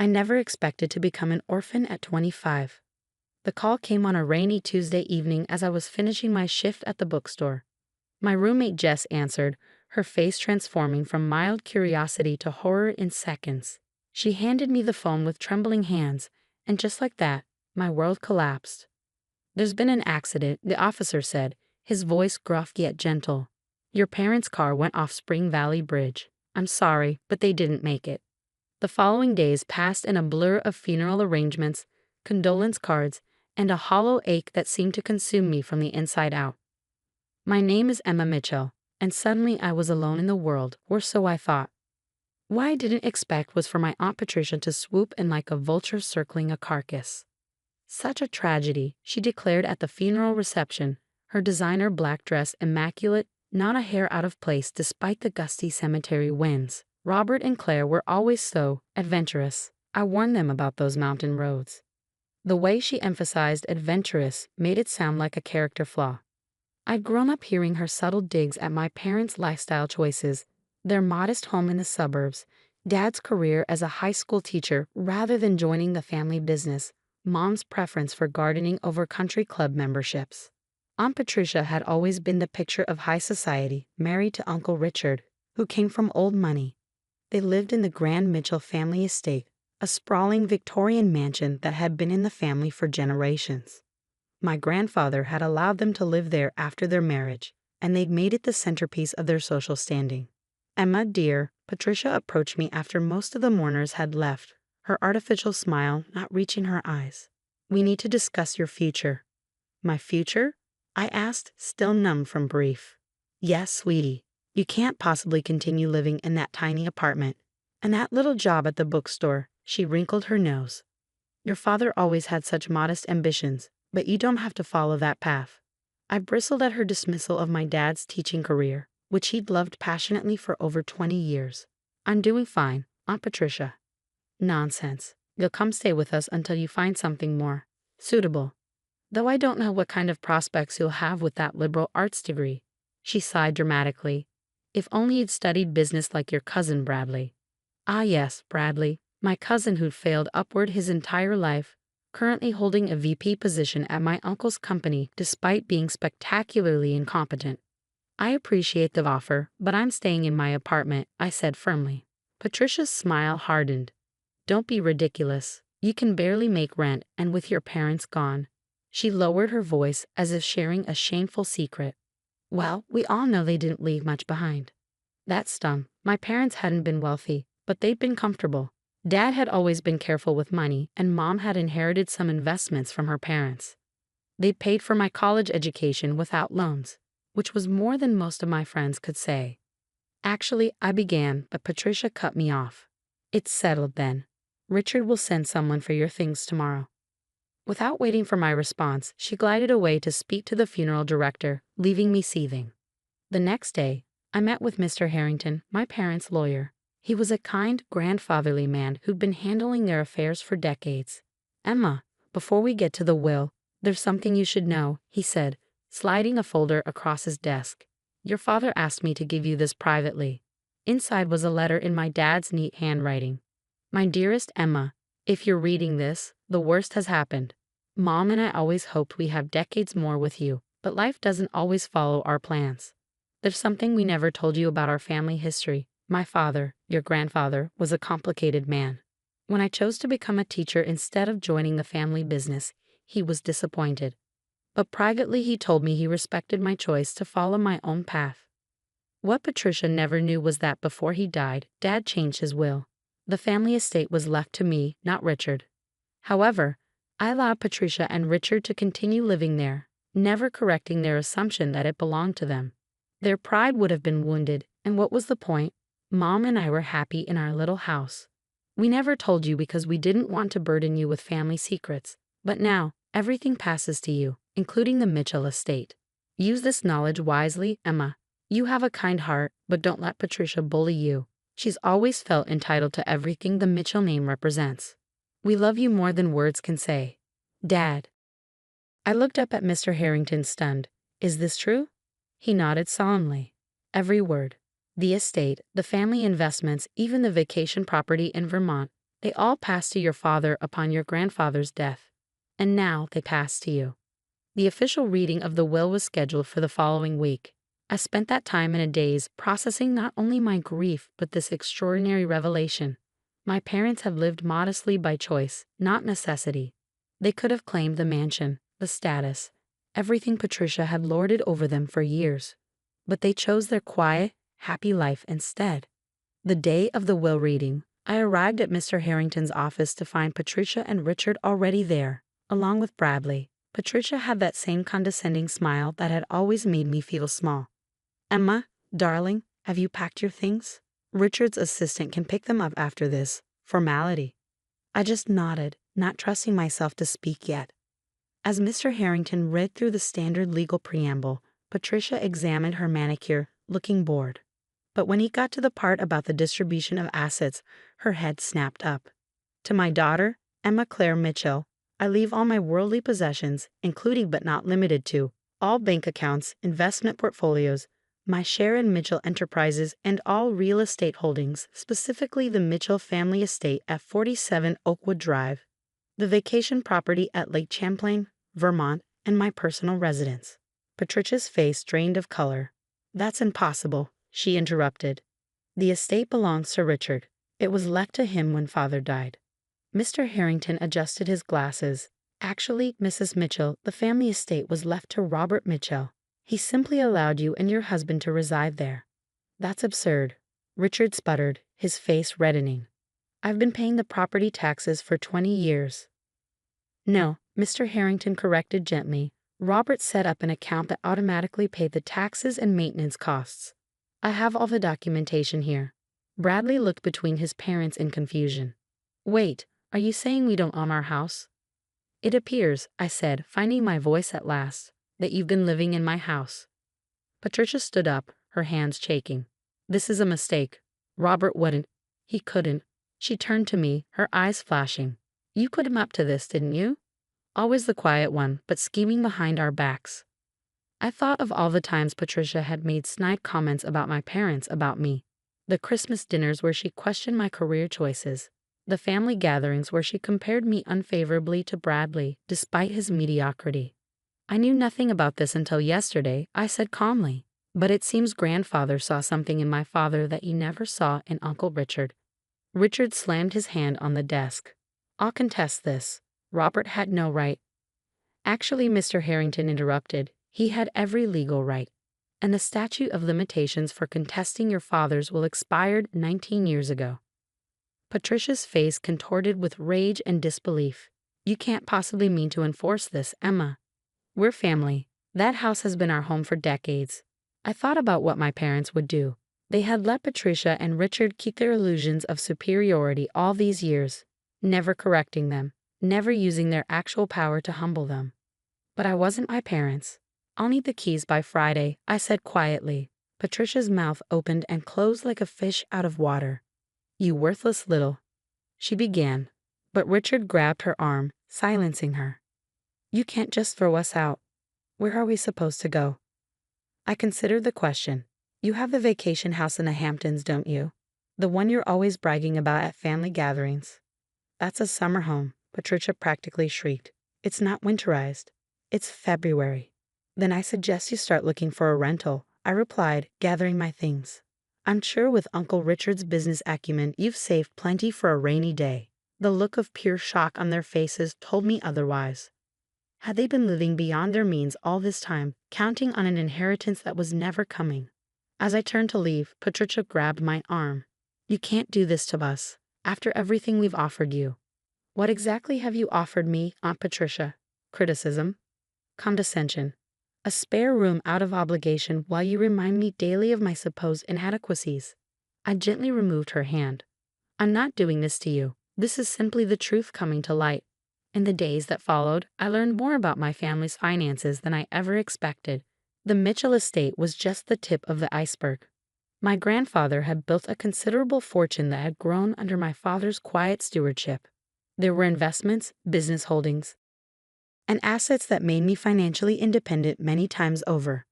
I never expected to become an orphan at 25. The call came on a rainy Tuesday evening as I was finishing my shift at the bookstore. My roommate Jess answered, her face transforming from mild curiosity to horror in seconds. She handed me the phone with trembling hands, and just like that, my world collapsed. "There's been an accident," the officer said, his voice gruff yet gentle. "Your parents' car went off Spring Valley Bridge. I'm sorry, but they didn't make it." The following days passed in a blur of funeral arrangements, condolence cards, and a hollow ache that seemed to consume me from the inside out. My name is Emma Mitchell, and suddenly I was alone in the world, or so I thought. What I didn't expect was for my Aunt Patricia to swoop in like a vulture circling a carcass. "Such a tragedy," she declared at the funeral reception, her designer black dress immaculate, not a hair out of place despite the gusty cemetery winds. Robert and Claire were always so adventurous. I warned them about those mountain roads. The way she emphasized adventurous made it sound like a character flaw. I'd grown up hearing her subtle digs at my parents' lifestyle choices, their modest home in the suburbs, Dad's career as a high school teacher rather than joining the family business, Mom's preference for gardening over country club memberships. Aunt Patricia had always been the picture of high society, married to Uncle Richard, who came from old money. They lived in the Grand Mitchell family estate, a sprawling Victorian mansion that had been in the family for generations. My grandfather had allowed them to live there after their marriage, and they'd made it the centerpiece of their social standing. "Emma, dear," Patricia approached me after most of the mourners had left, her artificial smile not reaching her eyes. "We need to discuss your future." "My future?" I asked, still numb from grief. "Yes, sweetie. You can't possibly continue living in that tiny apartment. And that little job at the bookstore," she wrinkled her nose. "Your father always had such modest ambitions, but you don't have to follow that path." I bristled at her dismissal of my dad's teaching career, which he'd loved passionately for over 20 years. "I'm doing fine, Aunt Patricia." "Nonsense. You'll come stay with us until you find something more suitable. Though I don't know what kind of prospects you'll have with that liberal arts degree." She sighed dramatically. "If only you'd studied business like your cousin Bradley." Ah yes, Bradley, my cousin who'd failed upward his entire life, currently holding a VP position at my uncle's company despite being spectacularly incompetent. "I appreciate the offer, but I'm staying in my apartment," I said firmly. Patricia's smile hardened. "Don't be ridiculous. You can barely make rent, and with your parents gone." She lowered her voice as if sharing a shameful secret. "Well, we all know they didn't leave much behind." That stung. My parents hadn't been wealthy, but they'd been comfortable. Dad had always been careful with money, and Mom had inherited some investments from her parents. They paid for my college education without loans, which was more than most of my friends could say. "Actually," I began, but Patricia cut me off. "It's settled then. Richard will send someone for your things tomorrow." Without waiting for my response, she glided away to speak to the funeral director, leaving me seething. The next day, I met with Mr. Harrington, my parents' lawyer. He was a kind, grandfatherly man who'd been handling their affairs for decades. "Emma, before we get to the will, there's something you should know," he said, sliding a folder across his desk. "Your father asked me to give you this privately." Inside was a letter in my dad's neat handwriting. "My dearest Emma, if you're reading this, the worst has happened. Mom and I always hoped we have decades more with you, but life doesn't always follow our plans. There's something we never told you about our family history. My father, your grandfather, was a complicated man. When I chose to become a teacher instead of joining the family business, he was disappointed. But privately he told me he respected my choice to follow my own path." What Patricia never knew was that before he died, Dad changed his will. The family estate was left to me, not Richard. However, I allowed Patricia and Richard to continue living there, never correcting their assumption that it belonged to them. Their pride would have been wounded, and what was the point? Mom and I were happy in our little house. We never told you because we didn't want to burden you with family secrets, but now, everything passes to you, including the Mitchell estate. Use this knowledge wisely, Emma. You have a kind heart, but don't let Patricia bully you. She's always felt entitled to everything the Mitchell name represents. We love you more than words can say. Dad." I looked up at Mr. Harrington stunned. "Is this true?" He nodded solemnly. "Every word. The estate, the family investments, even the vacation property in Vermont. They all passed to your father upon your grandfather's death, and now they pass to you. The official reading of the will was scheduled for the following week. I spent that time in a daze processing not only my grief but this extraordinary revelation. My parents have lived modestly by choice, not necessity. They could have claimed the mansion, the status, everything Patricia had lorded over them for years. But they chose their quiet, happy life instead. The day of the will reading, I arrived at Mr. Harrington's office to find Patricia and Richard already there, along with Bradley. Patricia had that same condescending smile that had always made me feel small. "Emma, darling, have you packed your things? Richard's assistant can pick them up after this formality." I just nodded, not trusting myself to speak yet. As Mr. Harrington read through the standard legal preamble, Patricia examined her manicure, looking bored. But when he got to the part about the distribution of assets, her head snapped up. "To my daughter, Emma Claire Mitchell, I leave all my worldly possessions, including but not limited to all bank accounts, investment portfolios, my share in Mitchell Enterprises, and all real estate holdings, specifically the Mitchell family estate at 47 Oakwood Drive, the vacation property at Lake Champlain, Vermont, and my personal residence." Patricia's face drained of color. "That's impossible," she interrupted. "The estate belongs to Richard. It was left to him when father died." Mr. Harrington adjusted his glasses. "Actually, Mrs. Mitchell, the family estate was left to Robert Mitchell. He simply allowed you and your husband to reside there." "That's absurd," Richard sputtered, his face reddening. "I've been paying the property taxes for 20 years. "No," Mr. Harrington corrected gently. "Robert set up an account that automatically paid the taxes and maintenance costs. I have all the documentation here." Bradley looked between his parents in confusion. "Wait, are you saying we don't own our house?" "It appears," I said, finding my voice at last, "that you've been living in my house." Patricia stood up, her hands shaking. "This is a mistake. Robert wouldn't. He couldn't." She turned to me, her eyes flashing. "You put him up to this, didn't you? Always the quiet one, but scheming behind our backs." I thought of all the times Patricia had made snide comments about my parents, about me. The Christmas dinners where she questioned my career choices. The family gatherings where she compared me unfavorably to Bradley, despite his mediocrity. "I knew nothing about this until yesterday," I said calmly. "But it seems grandfather saw something in my father that he never saw in Uncle Richard." Richard slammed his hand on the desk. "I'll contest this. Robert had no right." "Actually," Mr. Harrington interrupted, "he had every legal right. And the statute of limitations for contesting your father's will expired 19 years ago." Patricia's face contorted with rage and disbelief. "You can't possibly mean to enforce this, Emma. We're family. That house has been our home for decades." I thought about what my parents would do. They had let Patricia and Richard keep their illusions of superiority all these years, never correcting them, never using their actual power to humble them. But I wasn't my parents. "I'll need the keys by Friday," I said quietly. Patricia's mouth opened and closed like a fish out of water. "You worthless little—" she began, but Richard grabbed her arm, silencing her. "You can't just throw us out. Where are we supposed to go?" I considered the question. "You have the vacation house in the Hamptons, don't you? The one you're always bragging about at family gatherings." "That's a summer home," Patricia practically shrieked. "It's not winterized. It's February." "Then I suggest you start looking for a rental," I replied, gathering my things. "I'm sure with Uncle Richard's business acumen you've saved plenty for a rainy day." The look of pure shock on their faces told me otherwise. Had they been living beyond their means all this time, counting on an inheritance that was never coming? As I turned to leave, Patricia grabbed my arm. "You can't do this to us, after everything we've offered you." "What exactly have you offered me, Aunt Patricia?" "Criticism. Condescension. A spare room out of obligation while you remind me daily of my supposed inadequacies." I gently removed her hand. "I'm not doing this to you. This is simply the truth coming to light." In the days that followed, I learned more about my family's finances than I ever expected. The Mitchell estate was just the tip of the iceberg. My grandfather had built a considerable fortune that had grown under my father's quiet stewardship. There were investments, business holdings, and assets that made me financially independent many times over.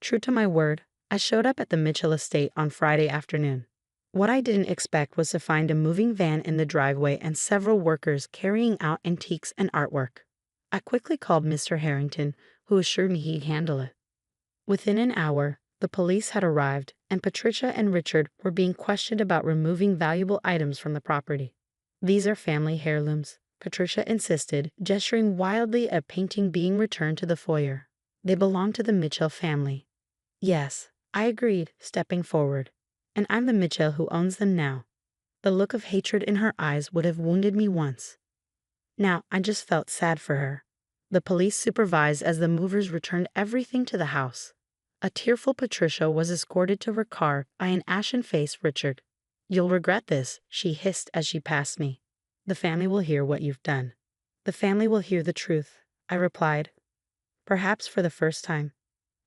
True to my word, I showed up at the Mitchell estate on Friday afternoon. What I didn't expect was to find a moving van in the driveway and several workers carrying out antiques and artwork. I quickly called Mr. Harrington, who assured me he'd handle it. Within an hour, the police had arrived, and Patricia and Richard were being questioned about removing valuable items from the property. "These are family heirlooms," Patricia insisted, gesturing wildly at a painting being returned to the foyer. "They belong to the Mitchell family." "Yes," I agreed, stepping forward. "And I'm the Mitchell who owns them now." The look of hatred in her eyes would have wounded me once. Now I just felt sad for her. The police supervised as the movers returned everything to the house. A tearful Patricia was escorted to her car by an ashen-faced Richard. "You'll regret this," she hissed as she passed me. "The family will hear what you've done." "The family will hear the truth," I replied, perhaps for the first time.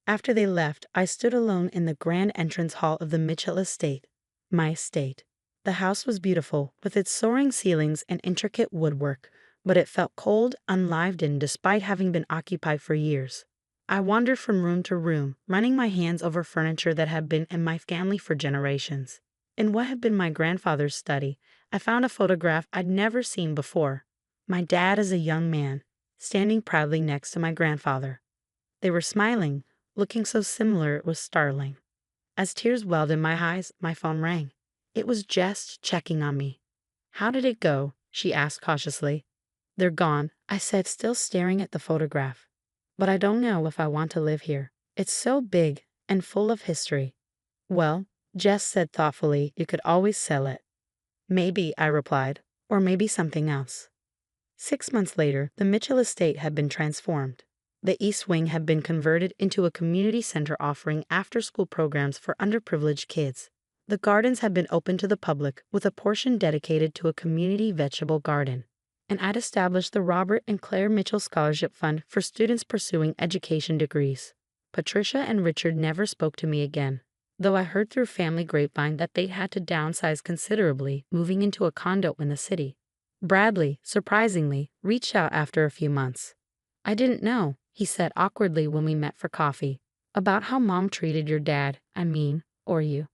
After they left, I stood alone in the grand entrance hall of the Mitchell estate. My estate. The house was beautiful, with its soaring ceilings and intricate woodwork, but it felt cold, unlived in despite having been occupied for years. I wandered from room to room, running my hands over furniture that had been in my family for generations. In what had been my grandfather's study, I found a photograph I'd never seen before. My dad as a young man, standing proudly next to my grandfather. They were smiling, looking so similar it was startling. As tears welled in my eyes, my phone rang. It was Jess checking on me. "How did it go?" she asked cautiously. "They're gone," I said, still staring at the photograph. "But I don't know if I want to live here. It's so big and full of history." "Well," Jess said thoughtfully, "you could always sell it." "Maybe," I replied, "or maybe something else." 6 months later, the Mitchell estate had been transformed. The East Wing had been converted into a community center offering after-school programs for underprivileged kids. The gardens had been opened to the public, with a portion dedicated to a community vegetable garden. And I'd established the Robert and Claire Mitchell Scholarship Fund for students pursuing education degrees. Patricia and Richard never spoke to me again, though I heard through family grapevine that they'd had to downsize considerably, moving into a condo in the city. Bradley, surprisingly, reached out after a few months. "I didn't know," he said awkwardly when we met for coffee, "about how Mom treated your dad, or you."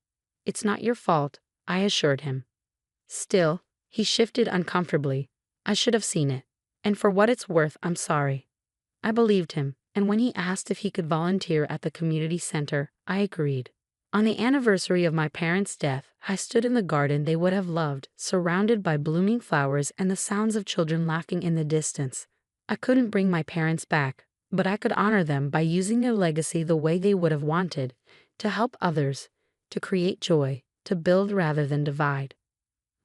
"It's not your fault," I assured him. Still, he shifted uncomfortably. "I should have seen it. And for what it's worth, I'm sorry." I believed him, and when he asked if he could volunteer at the community center, I agreed. On the anniversary of my parents' death, I stood in the garden they would have loved, surrounded by blooming flowers and the sounds of children laughing in the distance. I couldn't bring my parents back, but I could honor them by using their legacy the way they would have wanted, to help others, to create joy, to build rather than divide.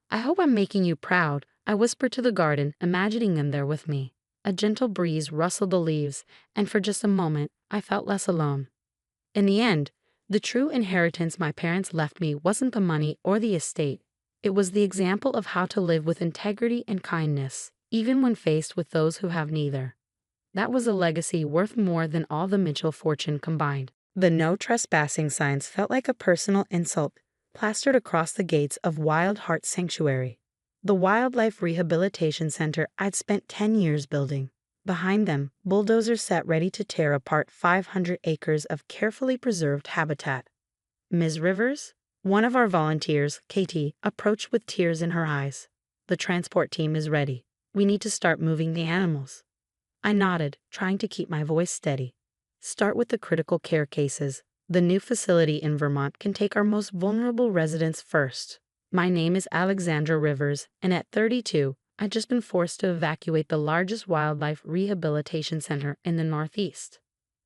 "I hope I'm making you proud," I whispered to the garden, imagining them there with me. A gentle breeze rustled the leaves, and for just a moment, I felt less alone. In the end, the true inheritance my parents left me wasn't the money or the estate. It was the example of how to live with integrity and kindness, even when faced with those who have neither. That was a legacy worth more than all the Mitchell fortune combined. The no trespassing signs felt like a personal insult, plastered across the gates of Wild Heart Sanctuary, the wildlife rehabilitation center I'd spent 10 years building. Behind them, bulldozers sat ready to tear apart 500 acres of carefully preserved habitat. "Ms. Rivers?" One of our volunteers, Katie, approached with tears in her eyes. "The transport team is ready. We need to start moving the animals." I nodded, trying to keep my voice steady. "Start with the critical care cases. The new facility in Vermont can take our most vulnerable residents first." My name is Alexandra Rivers, and at 32, I'd just been forced to evacuate the largest wildlife rehabilitation center in the Northeast.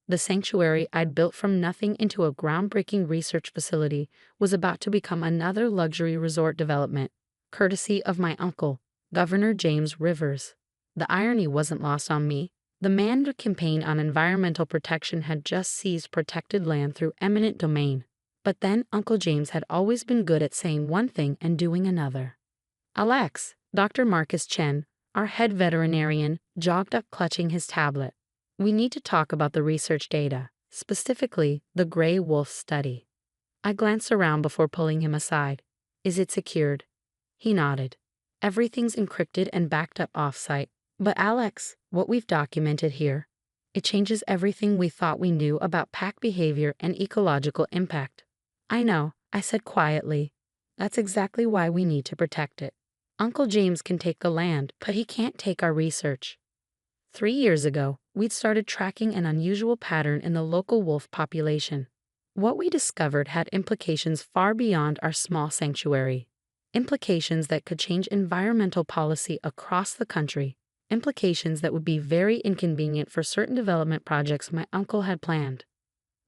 The sanctuary I'd built from nothing into a groundbreaking research facility was about to become another luxury resort development, courtesy of my uncle, Governor James Rivers. The irony wasn't lost on me. The Mann campaign on environmental protection had just seized protected land through eminent domain. But then Uncle James had always been good at saying one thing and doing another. "Alex," Dr. Marcus Chen, our head veterinarian, jogged up clutching his tablet. "We need to talk about the research data, specifically the gray wolf study." I glanced around before pulling him aside. "Is it secured?" He nodded. "Everything's encrypted and backed up off-site. But Alex, what we've documented here, it changes everything we thought we knew about pack behavior and ecological impact." "I know," I said quietly. That's exactly why we need to protect it. Uncle James can take the land, but he can't take our research. 3 years ago, we'd started tracking an unusual pattern in the local wolf population. What we discovered had implications far beyond our small sanctuary. Implications that could change environmental policy across the country. Implications that would be very inconvenient for certain development projects my uncle had planned.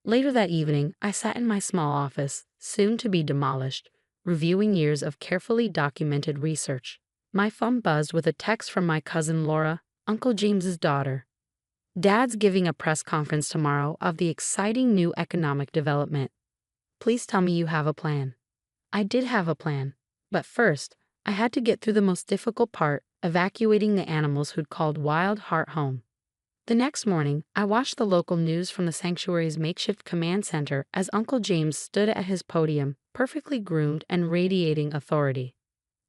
Later that evening, I sat in my small office, soon to be demolished, reviewing years of carefully documented research. My phone buzzed with a text from my cousin Laura, Uncle James's daughter. "Dad's giving a press conference tomorrow of the exciting new economic development. Please tell me you have a plan." I did have a plan, but first, I had to get through the most difficult part, evacuating the animals who'd called Wild Heart home. The next morning, I watched the local news from the sanctuary's makeshift command center as Uncle James stood at his podium, perfectly groomed and radiating authority.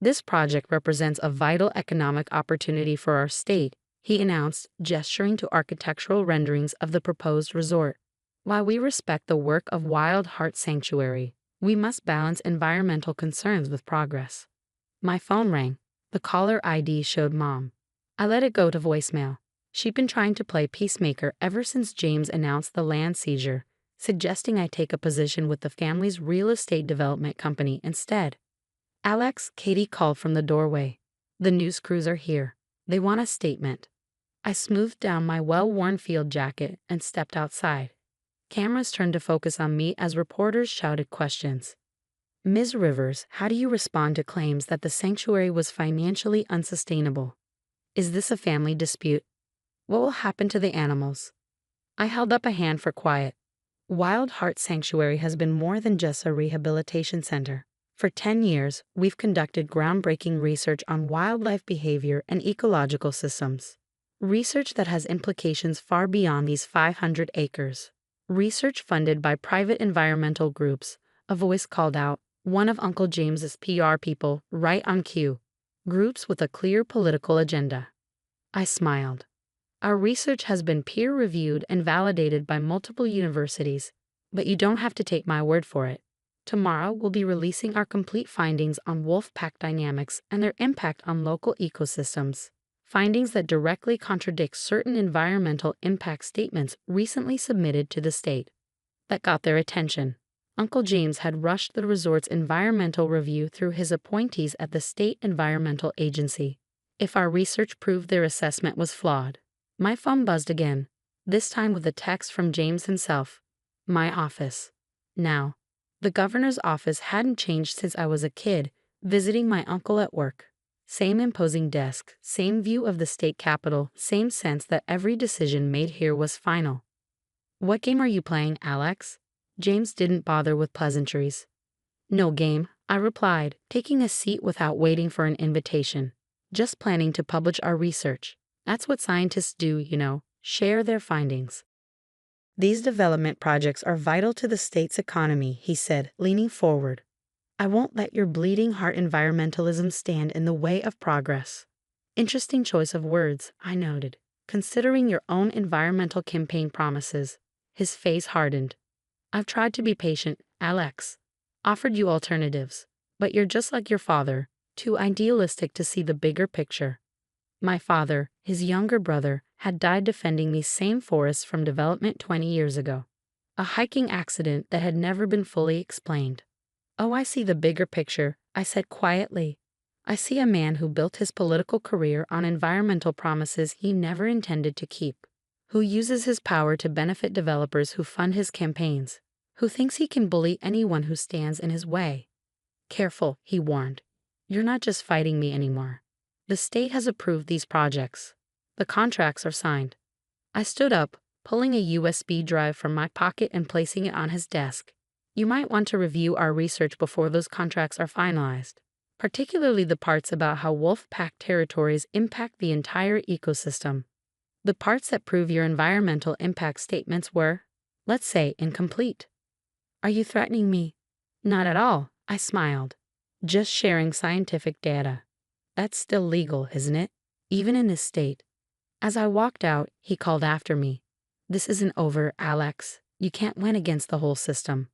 "This project represents a vital economic opportunity for our state," he announced, gesturing to architectural renderings of the proposed resort. "While we respect the work of Wild Heart Sanctuary, we must balance environmental concerns with progress." My phone rang. The caller ID showed Mom. I let it go to voicemail. She'd been trying to play peacemaker ever since James announced the land seizure, suggesting I take a position with the family's real estate development company instead. "Alex," Katie called from the doorway. "The news crews are here. They want a statement." I smoothed down my well-worn field jacket and stepped outside. Cameras turned to focus on me as reporters shouted questions. "Ms. Rivers, how do you respond to claims that the sanctuary was financially unsustainable? Is this a family dispute? What will happen to the animals?" I held up a hand for quiet. Wild Heart Sanctuary has been more than just a rehabilitation center. For 10 years, we've conducted groundbreaking research on wildlife behavior and ecological systems. Research that has implications far beyond these 500 acres. Research funded by private environmental groups, a voice called out, one of Uncle James's PR people, right on cue. Groups with a clear political agenda. I smiled. Our research has been peer-reviewed and validated by multiple universities, but you don't have to take my word for it. Tomorrow, we'll be releasing our complete findings on wolf pack dynamics and their impact on local ecosystems. Findings that directly contradict certain environmental impact statements recently submitted to the state. That got their attention. Uncle James had rushed the resort's environmental review through his appointees at the State Environmental Agency. If our research proved their assessment was flawed. My phone buzzed again, this time with a text from James himself. My office. Now, the governor's office hadn't changed since I was a kid, visiting my uncle at work. Same imposing desk, same view of the state capitol, same sense that every decision made here was final. "What game are you playing, Alex?" James didn't bother with pleasantries. "No game," I replied, taking a seat without waiting for an invitation. "Just planning to publish our research. That's what scientists do, share their findings." "These development projects are vital to the state's economy," he said, leaning forward. "I won't let your bleeding heart environmentalism stand in the way of progress." Interesting choice of words, I noted, considering your own environmental campaign promises. His face hardened. "I've tried to be patient, Alex. Offered you alternatives. But you're just like your father, too idealistic to see the bigger picture." My father, his younger brother, had died defending these same forests from development 20 years ago. A hiking accident that had never been fully explained. "Oh, I see the bigger picture," I said quietly. "I see a man who built his political career on environmental promises he never intended to keep, who uses his power to benefit developers who fund his campaigns, who thinks he can bully anyone who stands in his way." "Careful," he warned. "You're not just fighting me anymore. The state has approved these projects. The contracts are signed." I stood up, pulling a USB drive from my pocket and placing it on his desk. "You might want to review our research before those contracts are finalized, particularly the parts about how wolf pack territories impact the entire ecosystem. The parts that prove your environmental impact statements were, let's say, incomplete." "Are you threatening me?" "Not at all," I smiled. "Just sharing scientific data. That's still legal, isn't it? Even in this state." As I walked out, he called after me. "This isn't over, Alex. You can't win against the whole system."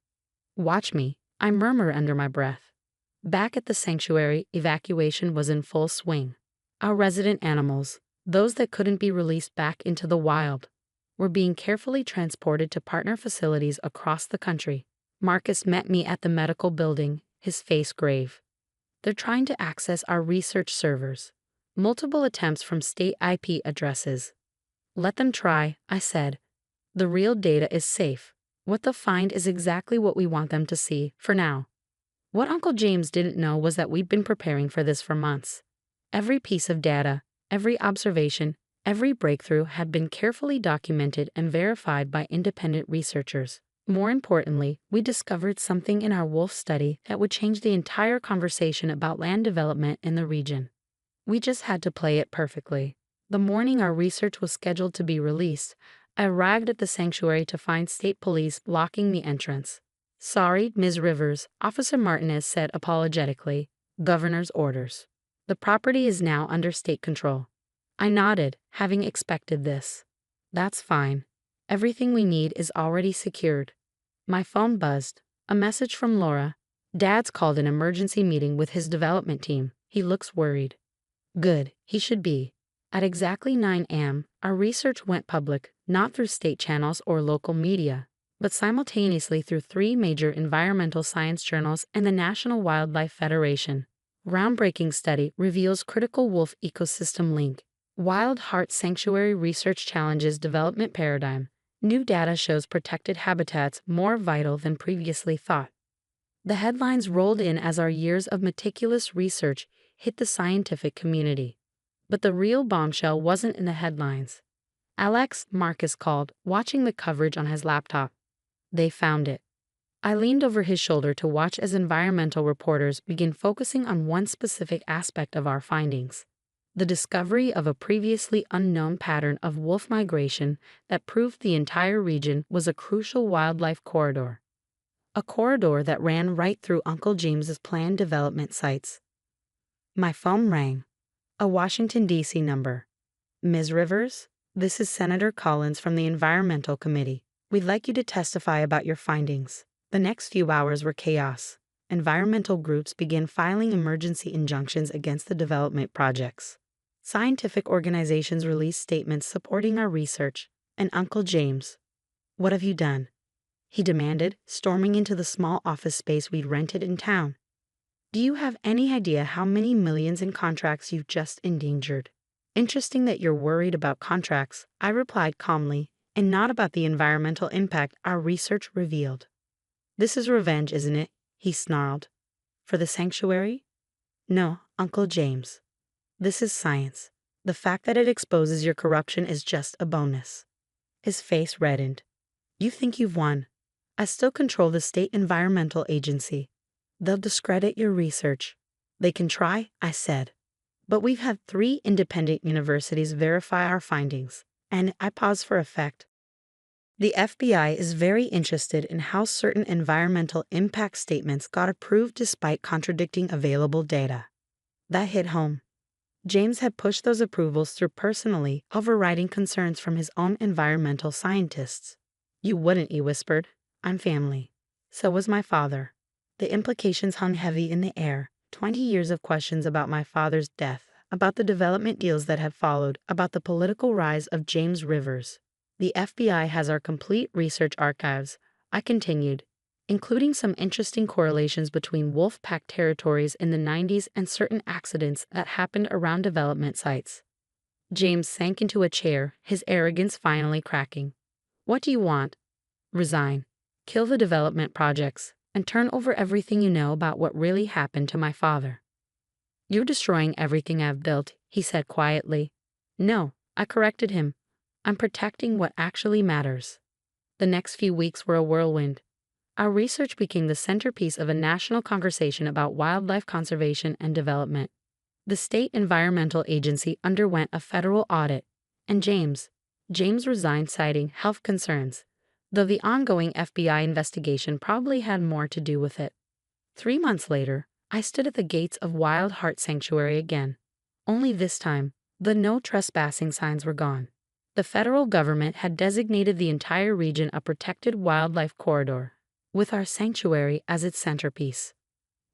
"Watch me," I murmured under my breath. Back at the sanctuary, evacuation was in full swing. Our resident animals, those that couldn't be released back into the wild, were being carefully transported to partner facilities across the country. Marcus met me at the medical building, his face grave. They're trying to access our research servers. Multiple attempts from state IP addresses. Let them try, I said. The real data is safe. What they'll find is exactly what we want them to see, for now. What Uncle James didn't know was that we'd been preparing for this for months. Every piece of data, every observation, every breakthrough had been carefully documented and verified by independent researchers. More importantly, we discovered something in our wolf study that would change the entire conversation about land development in the region. We just had to play it perfectly. The morning our research was scheduled to be released, I arrived at the sanctuary to find state police blocking the entrance. "Sorry, Ms. Rivers," Officer Martinez said apologetically. "Governor's orders. The property is now under state control." I nodded, having expected this. "That's fine. Everything we need is already secured." My phone buzzed. A message from Laura. "Dad's called an emergency meeting with his development team. He looks worried." Good, he should be. At exactly 9 a.m., our research went public, not through state channels or local media, but simultaneously through 3 major environmental science journals and the National Wildlife Federation. Groundbreaking study reveals critical wolf ecosystem link. Wild Heart Sanctuary research challenges development paradigm. New data shows protected habitats more vital than previously thought. The headlines rolled in as our years of meticulous research hit the scientific community. But the real bombshell wasn't in the headlines. "Alex," Marcus called, watching the coverage on his laptop. "They found it." I leaned over his shoulder to watch as environmental reporters began focusing on one specific aspect of our findings: the discovery of a previously unknown pattern of wolf migration that proved the entire region was a crucial wildlife corridor. A corridor that ran right through Uncle James's planned development sites. My phone rang. A Washington, D.C. number. "Ms. Rivers, this is Senator Collins from the Environmental Committee. We'd like you to testify about your findings." The next few hours were chaos. Environmental groups began filing emergency injunctions against the development projects. Scientific organizations released statements supporting our research. And Uncle James, "What have you done?" he demanded, storming into the small office space we'd rented in town. "Do you have any idea how many millions in contracts you've just endangered?" "Interesting that you're worried about contracts," I replied calmly, "and not about the environmental impact our research revealed." "This is revenge, isn't it?" he snarled. "For the sanctuary?" "No, Uncle James. This is science. The fact that it exposes your corruption is just a bonus." His face reddened. "You think you've won. I still control the state environmental agency. They'll discredit your research." "They can try," I said. "But we've had 3 independent universities verify our findings." And I paused for effect. "The FBI is very interested in how certain environmental impact statements got approved despite contradicting available data." That hit home. James had pushed those approvals through personally, overriding concerns from his own environmental scientists. "You wouldn't," he whispered. "I'm family." So was my father. The implications hung heavy in the air. 20 years of questions about my father's death, about the development deals that had followed, about the political rise of James Rivers. "The FBI has our complete research archives," I continued, "including some interesting correlations between wolf pack territories in the 90s and certain accidents that happened around development sites." James sank into a chair, his arrogance finally cracking. "What do you want?" "Resign. Kill the development projects, and turn over everything you know about what really happened to my father." "You're destroying everything I've built," he said quietly. "No," I corrected him. "I'm protecting what actually matters." The next few weeks were a whirlwind. Our research became the centerpiece of a national conversation about wildlife conservation and development. The state environmental agency underwent a federal audit, and James resigned citing health concerns, though the ongoing FBI investigation probably had more to do with it. 3 months later, I stood at the gates of Wild Heart Sanctuary again. Only this time, the no trespassing signs were gone. The federal government had designated the entire region a protected wildlife corridor, with our sanctuary as its centerpiece.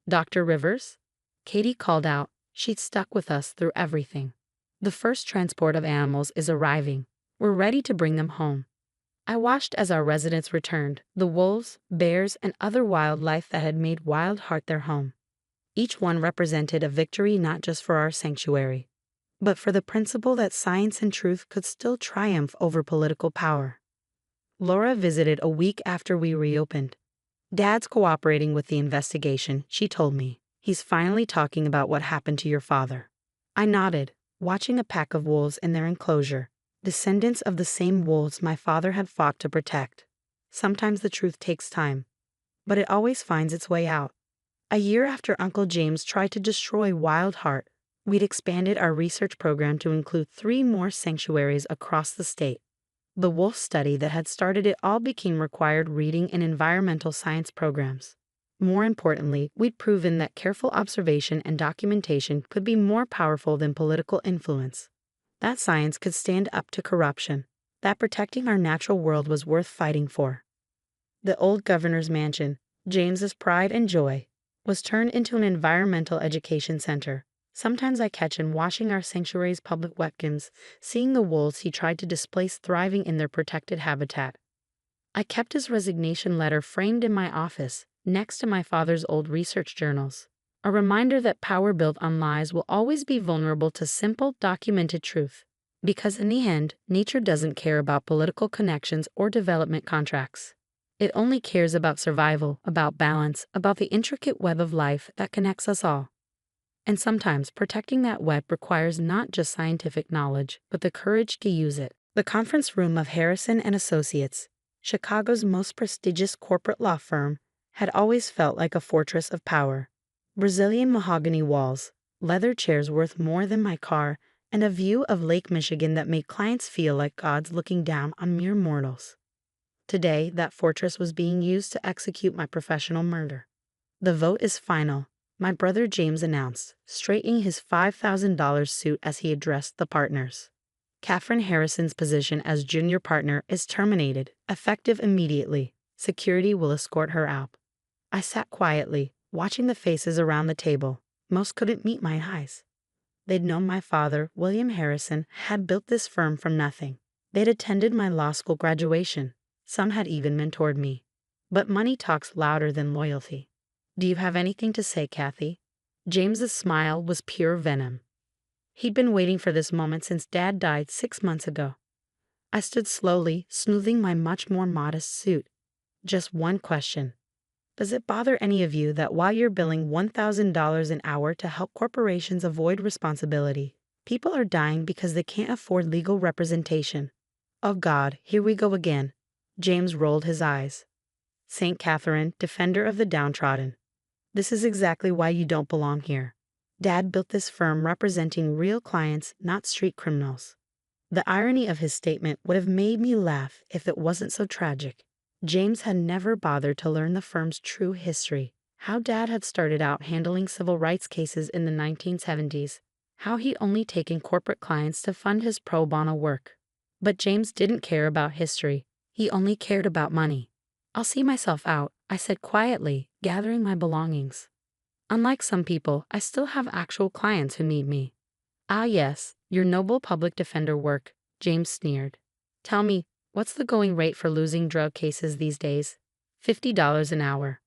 Dr. Rivers? Katie called out. She'd stuck with us through everything. The first transport of animals is arriving. We're ready to bring them home. I watched as our residents returned, the wolves, bears, and other wildlife that had made Wild Heart their home. Each one represented a victory not just for our sanctuary, but for the principle that science and truth could still triumph over political power. Laura visited a week after we reopened. Dad's cooperating with the investigation, she told me. He's finally talking about what happened to your father. I nodded, watching a pack of wolves in their enclosure, descendants of the same wolves my father had fought to protect. Sometimes the truth takes time, but it always finds its way out. A year after Uncle James tried to destroy Wild Heart, we'd expanded our research program to include 3 more sanctuaries across the state. The wolf study that had started it all became required reading in environmental science programs. More importantly, we'd proven that careful observation and documentation could be more powerful than political influence. That science could stand up to corruption. That protecting our natural world was worth fighting for. The old governor's mansion, James's pride and joy, was turned into an environmental education center. Sometimes I catch him washing our sanctuary's public wetlands, seeing the wolves he tried to displace thriving in their protected habitat. I kept his resignation letter framed in my office, next to my father's old research journals. A reminder that power built on lies will always be vulnerable to simple, documented truth. Because in the end, nature doesn't care about political connections or development contracts. It only cares about survival, about balance, about the intricate web of life that connects us all. And sometimes protecting that web requires not just scientific knowledge, but the courage to use it. The conference room of Harrison and Associates, Chicago's most prestigious corporate law firm, had always felt like a fortress of power. Brazilian mahogany walls, leather chairs worth more than my car, and a view of Lake Michigan that made clients feel like gods looking down on mere mortals. Today, that fortress was being used to execute my professional murder. The vote is final, my brother James announced, straightening his $5,000 suit as he addressed the partners. Catherine Harrison's position as junior partner is terminated, effective immediately. Security will escort her out. I sat quietly, watching the faces around the table. Most couldn't meet my eyes. They'd known my father, William Harrison, had built this firm from nothing. They'd attended my law school graduation. Some had even mentored me. But money talks louder than loyalty. Do you have anything to say, Kathy? James's smile was pure venom. He'd been waiting for this moment since Dad died 6 months ago. I stood slowly, smoothing my much more modest suit. Just one question. Does it bother any of you that while you're billing $1,000 an hour to help corporations avoid responsibility, people are dying because they can't afford legal representation? Oh God, here we go again. James rolled his eyes. St. Catherine, defender of the downtrodden. This is exactly why you don't belong here. Dad built this firm representing real clients, not street criminals. The irony of his statement would have made me laugh if it wasn't so tragic. James had never bothered to learn the firm's true history, how Dad had started out handling civil rights cases in the 1970s, how he'd only taken corporate clients to fund his pro bono work. But James didn't care about history. He only cared about money. I'll see myself out, I said quietly, gathering my belongings. Unlike some people, I still have actual clients who need me. Ah yes, your noble public defender work, James sneered. Tell me, what's the going rate for losing drug cases these days? $50 an hour.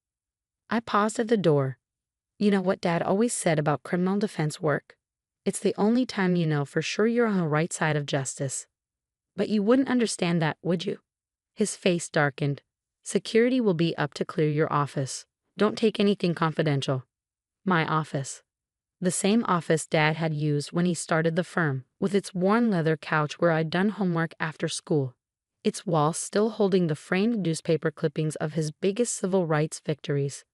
I paused at the door. You know what Dad always said about criminal defense work? It's the only time you know for sure you're on the right side of justice. But you wouldn't understand that, would you? His face darkened. Security will be up to clear your office. Don't take anything confidential. My office. The same office Dad had used when he started the firm, with its worn leather couch where I'd done homework after school. Its walls still holding the framed newspaper clippings of his biggest civil rights victories.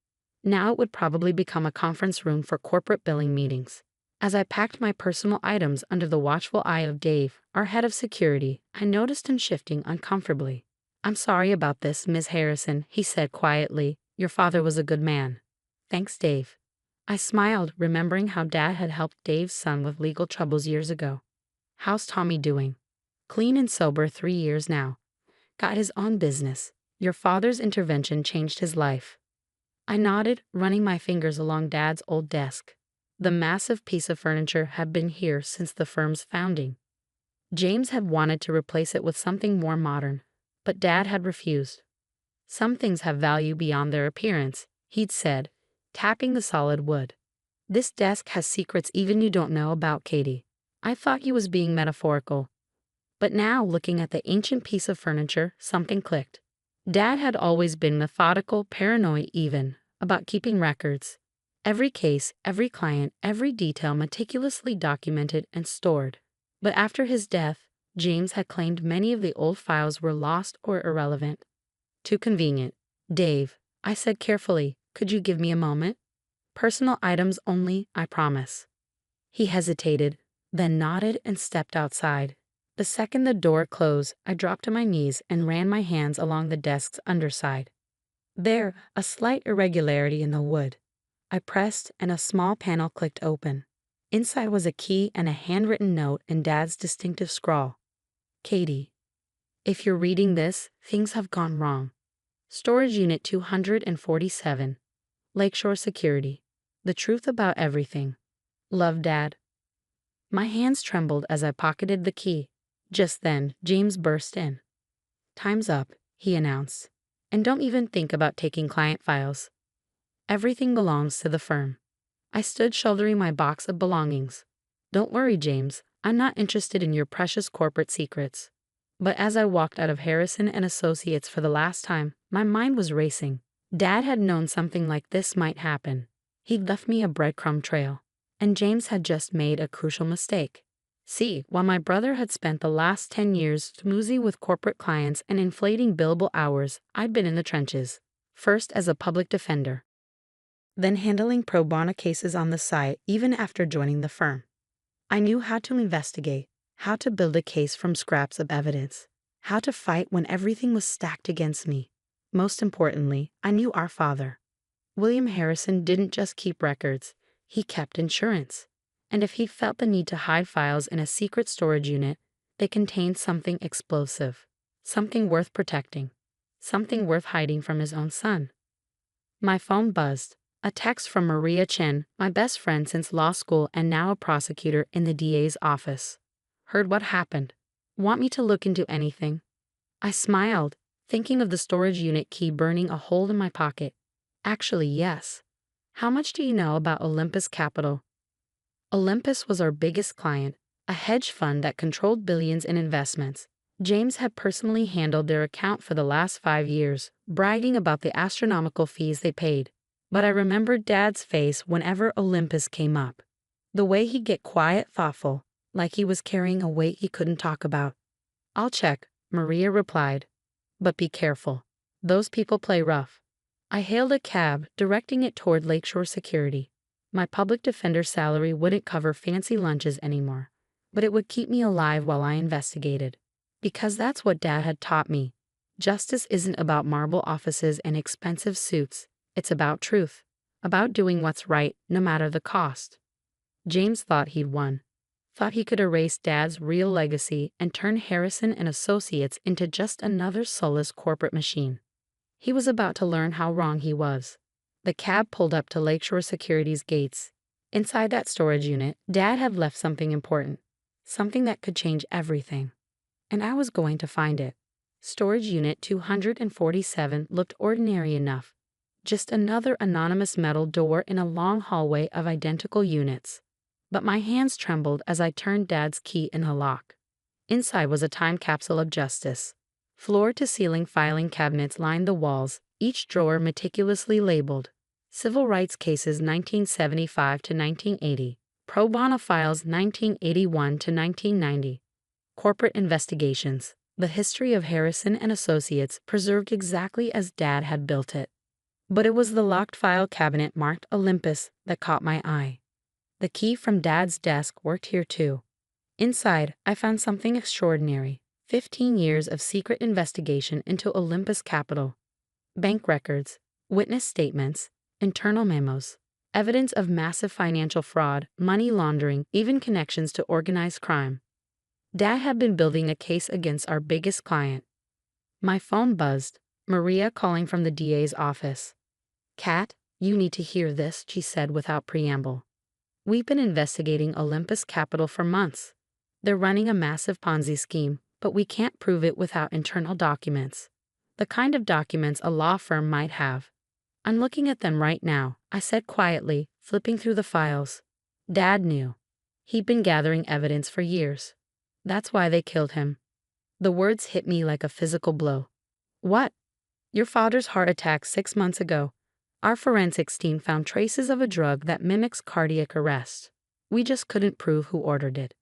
Now it would probably become a conference room for corporate billing meetings. As I packed my personal items under the watchful eye of Dave, our head of security, I noticed him shifting uncomfortably. I'm sorry about this, Ms. Harrison, he said quietly. Your father was a good man. Thanks, Dave. I smiled, remembering how Dad had helped Dave's son with legal troubles years ago. How's Tommy doing? Clean and sober 3 years now. Got his own business. Your father's intervention changed his life. I nodded, running my fingers along Dad's old desk. The massive piece of furniture had been here since the firm's founding. James had wanted to replace it with something more modern, but Dad had refused. Some things have value beyond their appearance, he'd said, tapping the solid wood. This desk has secrets even you don't know about, Katie. I thought he was being metaphorical. But now, looking at the ancient piece of furniture, something clicked. Dad had always been methodical, paranoid even, about keeping records. Every case, every client, every detail meticulously documented and stored. But after his death, James had claimed many of the old files were lost or irrelevant. Too convenient. Dave, I said carefully, could you give me a moment? Personal items only, I promise. He hesitated, then nodded and stepped outside. The second the door closed, I dropped to my knees and ran my hands along the desk's underside. There, a slight irregularity in the wood. I pressed and a small panel clicked open. Inside was a key and a handwritten note in Dad's distinctive scrawl. Katie, if you're reading this, things have gone wrong. Storage Unit 247. Lakeshore Security. The truth about everything. Love, Dad. My hands trembled as I pocketed the key. Just then, James burst in. Time's up, he announced. And don't even think about taking client files. Everything belongs to the firm. I stood shouldering my box of belongings. Don't worry, James. I'm not interested in your precious corporate secrets. But as I walked out of Harrison and Associates for the last time, my mind was racing. Dad had known something like this might happen. He'd left me a breadcrumb trail. And James had just made a crucial mistake. See, while my brother had spent the last 10 years schmoozing with corporate clients and inflating billable hours, I'd been in the trenches. First as a public defender, then handling pro bono cases on the side even after joining the firm. I knew how to investigate, how to build a case from scraps of evidence, how to fight when everything was stacked against me. Most importantly, I knew our father. William Harrison didn't just keep records, he kept insurance. And if he felt the need to hide files in a secret storage unit, they contained something explosive, something worth protecting, something worth hiding from his own son. My phone buzzed. A text from Maria Chen, my best friend since law school and now a prosecutor in the DA's office. Heard what happened. Want me to look into anything? I smiled, thinking of the storage unit key burning a hole in my pocket. Actually, yes. How much do you know about Olympus Capital? Olympus was our biggest client, a hedge fund that controlled billions in investments. James had personally handled their account for the last 5 years, bragging about the astronomical fees they paid. But I remembered Dad's face whenever Olympus came up. The way he'd get quiet, thoughtful, like he was carrying a weight he couldn't talk about. I'll check, Maria replied. But be careful. Those people play rough. I hailed a cab, directing it toward Lakeshore Security. My public defender's salary wouldn't cover fancy lunches anymore, but it would keep me alive while I investigated. Because that's what Dad had taught me. Justice isn't about marble offices and expensive suits. It's about truth, about doing what's right no matter the cost. James thought he'd won, thought he could erase Dad's real legacy and turn Harrison and Associates into just another soulless corporate machine. He was about to learn how wrong he was. The cab pulled up to Lakeshore Security's gates. Inside that storage unit, Dad had left something important, something that could change everything. And I was going to find it. Storage Unit 247 looked ordinary enough. Just another anonymous metal door in a long hallway of identical units. But my hands trembled as I turned Dad's key in the lock. Inside was a time capsule of justice. Floor-to-ceiling filing cabinets lined the walls, each drawer meticulously labeled. Civil rights cases 1975 to 1980. Pro bono files 1981 to 1990. Corporate investigations. The history of Harrison and Associates preserved exactly as Dad had built it. But it was the locked file cabinet marked Olympus that caught my eye. The key from Dad's desk worked here too. Inside, I found something extraordinary. 15 years of secret investigation into Olympus Capital. Bank records, witness statements, internal memos, evidence of massive financial fraud, money laundering, even connections to organized crime. Dad had been building a case against our biggest client. My phone buzzed. Maria calling from the DA's office. Kat, you need to hear this, she said without preamble. We've been investigating Olympus Capital for months. They're running a massive Ponzi scheme, but we can't prove it without internal documents. The kind of documents a law firm might have. I'm looking at them right now, I said quietly, flipping through the files. Dad knew. He'd been gathering evidence for years. That's why they killed him. The words hit me like a physical blow. What? Your father's heart attack 6 months ago. Our forensics team found traces of a drug that mimics cardiac arrest. We just couldn't prove who ordered it.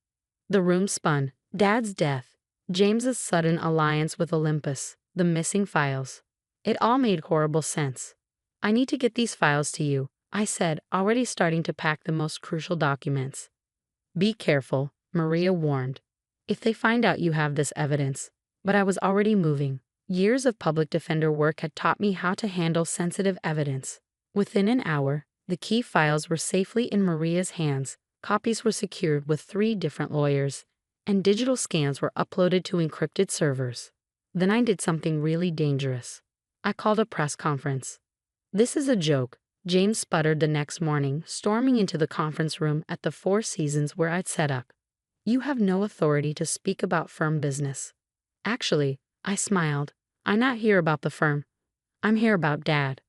The room spun. Dad's death. James's sudden alliance with Olympus. The missing files. It all made horrible sense. I need to get these files to you, I said, already starting to pack the most crucial documents. Be careful, Maria warned. If they find out you have this evidence. But I was already moving. Years of public defender work had taught me how to handle sensitive evidence. Within an hour, the key files were safely in Maria's hands, copies were secured with 3 different lawyers, and digital scans were uploaded to encrypted servers. Then I did something really dangerous. I called a press conference. This is a joke, James sputtered the next morning, storming into the conference room at the Four Seasons where I'd set up. You have no authority to speak about firm business. Actually, I smiled. I'm not here about the firm. I'm here about Dad.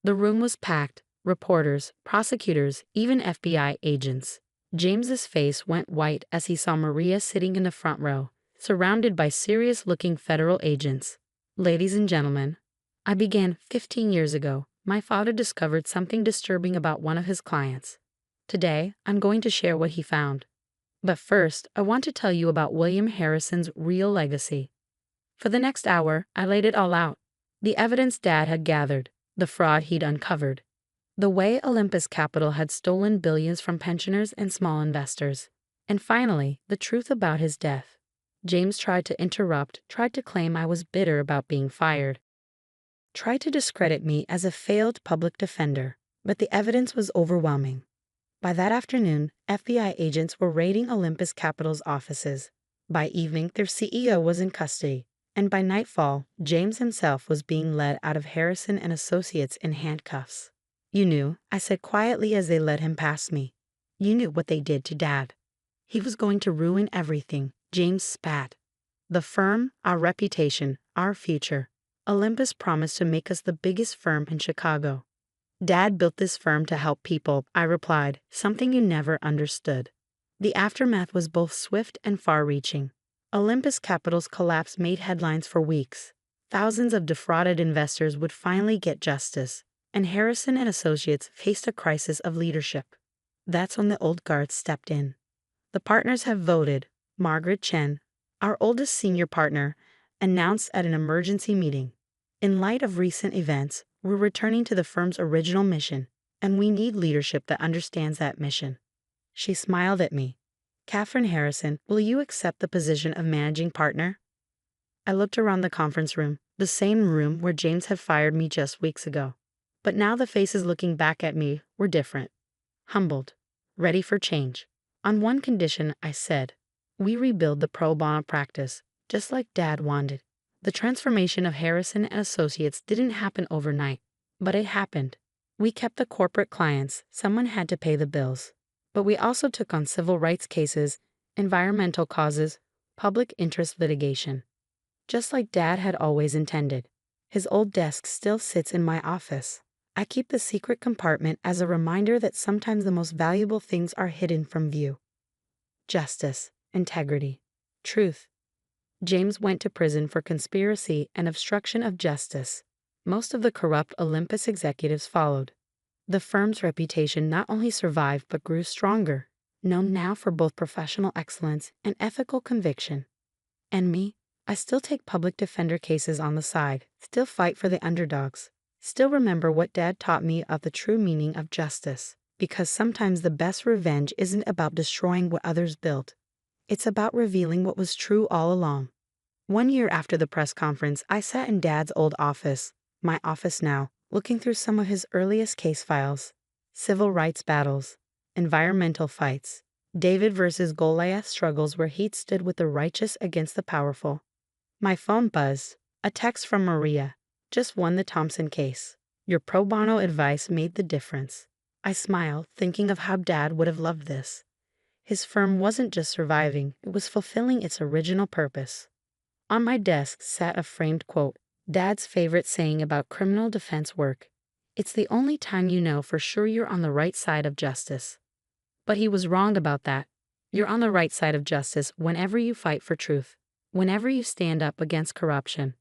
The room was packed, reporters, prosecutors, even FBI agents. James's face went white as he saw Maria sitting in the front row, surrounded by serious-looking federal agents. Ladies and gentlemen, I began 15 years ago. My father discovered something disturbing about one of his clients. Today, I'm going to share what he found. But first, I want to tell you about William Harrison's real legacy. For the next hour, I laid it all out. The evidence Dad had gathered, the fraud he'd uncovered, the way Olympus Capital had stolen billions from pensioners and small investors, and finally, the truth about his death. James tried to interrupt, tried to claim I was bitter about being fired, tried to discredit me as a failed public defender, but the evidence was overwhelming. By that afternoon, FBI agents were raiding Olympus Capital's offices. By evening, their CEO was in custody. And by nightfall, James himself was being led out of Harrison and Associates in handcuffs. You knew, I said quietly as they led him past me. You knew what they did to Dad. He was going to ruin everything, James spat. The firm, our reputation, our future. Olympus promised to make us the biggest firm in Chicago. Dad built this firm to help people, I replied, something you never understood. The aftermath was both swift and far-reaching. Olympus Capital's collapse made headlines for weeks. Thousands of defrauded investors would finally get justice, and Harrison and Associates faced a crisis of leadership. That's when the old guard stepped in. The partners have voted. Margaret Chen, our oldest senior partner, announced at an emergency meeting. In light of recent events, we're returning to the firm's original mission, and we need leadership that understands that mission. She smiled at me. Catherine Harrison, will you accept the position of managing partner? I looked around the conference room, the same room where James had fired me just weeks ago. But now the faces looking back at me were different. Humbled. Ready for change. On one condition, I said, we rebuild the pro bono practice, just like Dad wanted. The transformation of Harrison and Associates didn't happen overnight, but it happened. We kept the corporate clients, someone had to pay the bills. But we also took on civil rights cases, environmental causes, public interest litigation. Just like Dad had always intended. His old desk still sits in my office. I keep the secret compartment as a reminder that sometimes the most valuable things are hidden from view. Justice, integrity, truth. James went to prison for conspiracy and obstruction of justice. Most of the corrupt Olympus executives followed. The firm's reputation not only survived but grew stronger, known now for both professional excellence and ethical conviction. And me, I still take public defender cases on the side, still fight for the underdogs, still remember what Dad taught me of the true meaning of justice, because sometimes the best revenge isn't about destroying what others built. It's about revealing what was true all along. 1 year after the press conference, I sat in Dad's old office, my office now, looking through some of his earliest case files. Civil rights battles, environmental fights, David versus Goliath struggles where he stood with the righteous against the powerful. My phone buzzed. A text from Maria. Just won the Thompson case. Your pro bono advice made the difference. I smiled, thinking of how Dad would have loved this. His firm wasn't just surviving, it was fulfilling its original purpose. On my desk sat a framed quote, Dad's favorite saying about criminal defense work. It's the only time you know for sure you're on the right side of justice. But he was wrong about that. You're on the right side of justice whenever you fight for truth, whenever you stand up against corruption,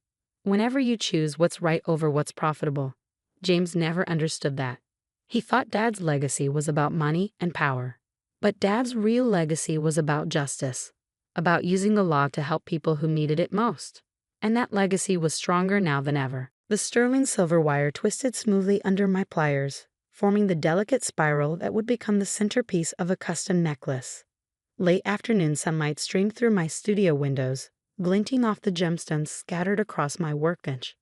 whenever you choose what's right over what's profitable. James never understood that. He thought Dad's legacy was about money and power. But Dad's real legacy was about justice, about using the law to help people who needed it most. And that legacy was stronger now than ever. The sterling silver wire twisted smoothly under my pliers, forming the delicate spiral that would become the centerpiece of a custom necklace. Late afternoon sunlight streamed through my studio windows, glinting off the gemstones scattered across my workbench.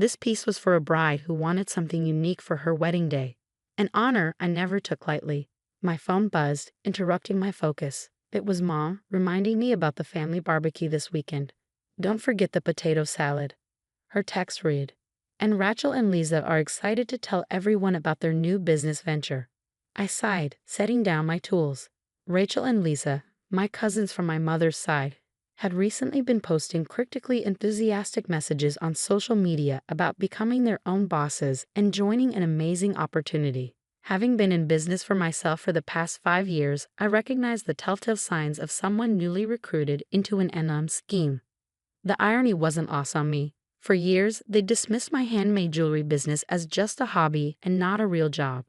This piece was for a bride who wanted something unique for her wedding day, an honor I never took lightly. My phone buzzed, interrupting my focus. It was Mom, reminding me about the family barbecue this weekend. Don't forget the potato salad. Her text read, and Rachel and Lisa are excited to tell everyone about their new business venture. I sighed, setting down my tools. Rachel and Lisa, my cousins from my mother's side, had recently been posting cryptically enthusiastic messages on social media about becoming their own bosses and joining an amazing opportunity. Having been in business for myself for the past 5 years, I recognize the telltale signs of someone newly recruited into an NM scheme. The irony wasn't lost on me. For years, they dismissed my handmade jewelry business as just a hobby and not a real job.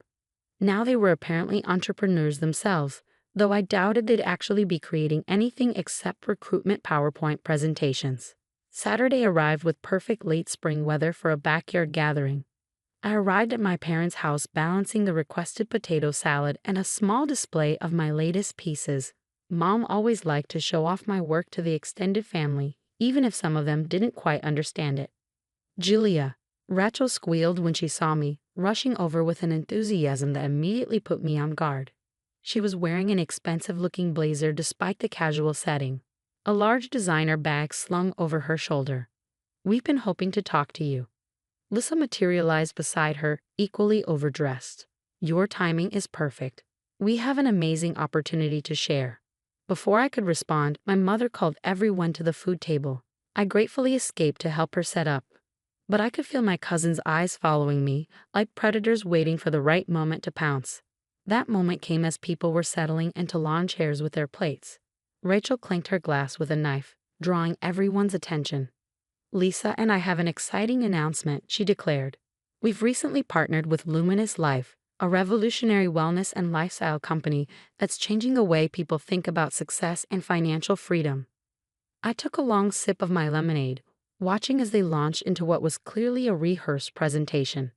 Now they were apparently entrepreneurs themselves, though I doubted they'd actually be creating anything except recruitment PowerPoint presentations. Saturday arrived with perfect late spring weather for a backyard gathering. I arrived at my parents' house balancing the requested potato salad and a small display of my latest pieces. Mom always liked to show off my work to the extended family, even if some of them didn't quite understand it. Julia, Rachel squealed when she saw me, rushing over with an enthusiasm that immediately put me on guard. She was wearing an expensive-looking blazer despite the casual setting, a large designer bag slung over her shoulder. We've been hoping to talk to you. Lisa materialized beside her, equally overdressed. Your timing is perfect. We have an amazing opportunity to share. Before I could respond, my mother called everyone to the food table. I gratefully escaped to help her set up. But I could feel my cousin's eyes following me, like predators waiting for the right moment to pounce. That moment came as people were settling into lawn chairs with their plates. Rachel clanked her glass with a knife, drawing everyone's attention. Lisa and I have an exciting announcement, she declared. We've recently partnered with Luminous Life, a revolutionary wellness and lifestyle company that's changing the way people think about success and financial freedom. I took a long sip of my lemonade, watching as they launched into what was clearly a rehearsed presentation.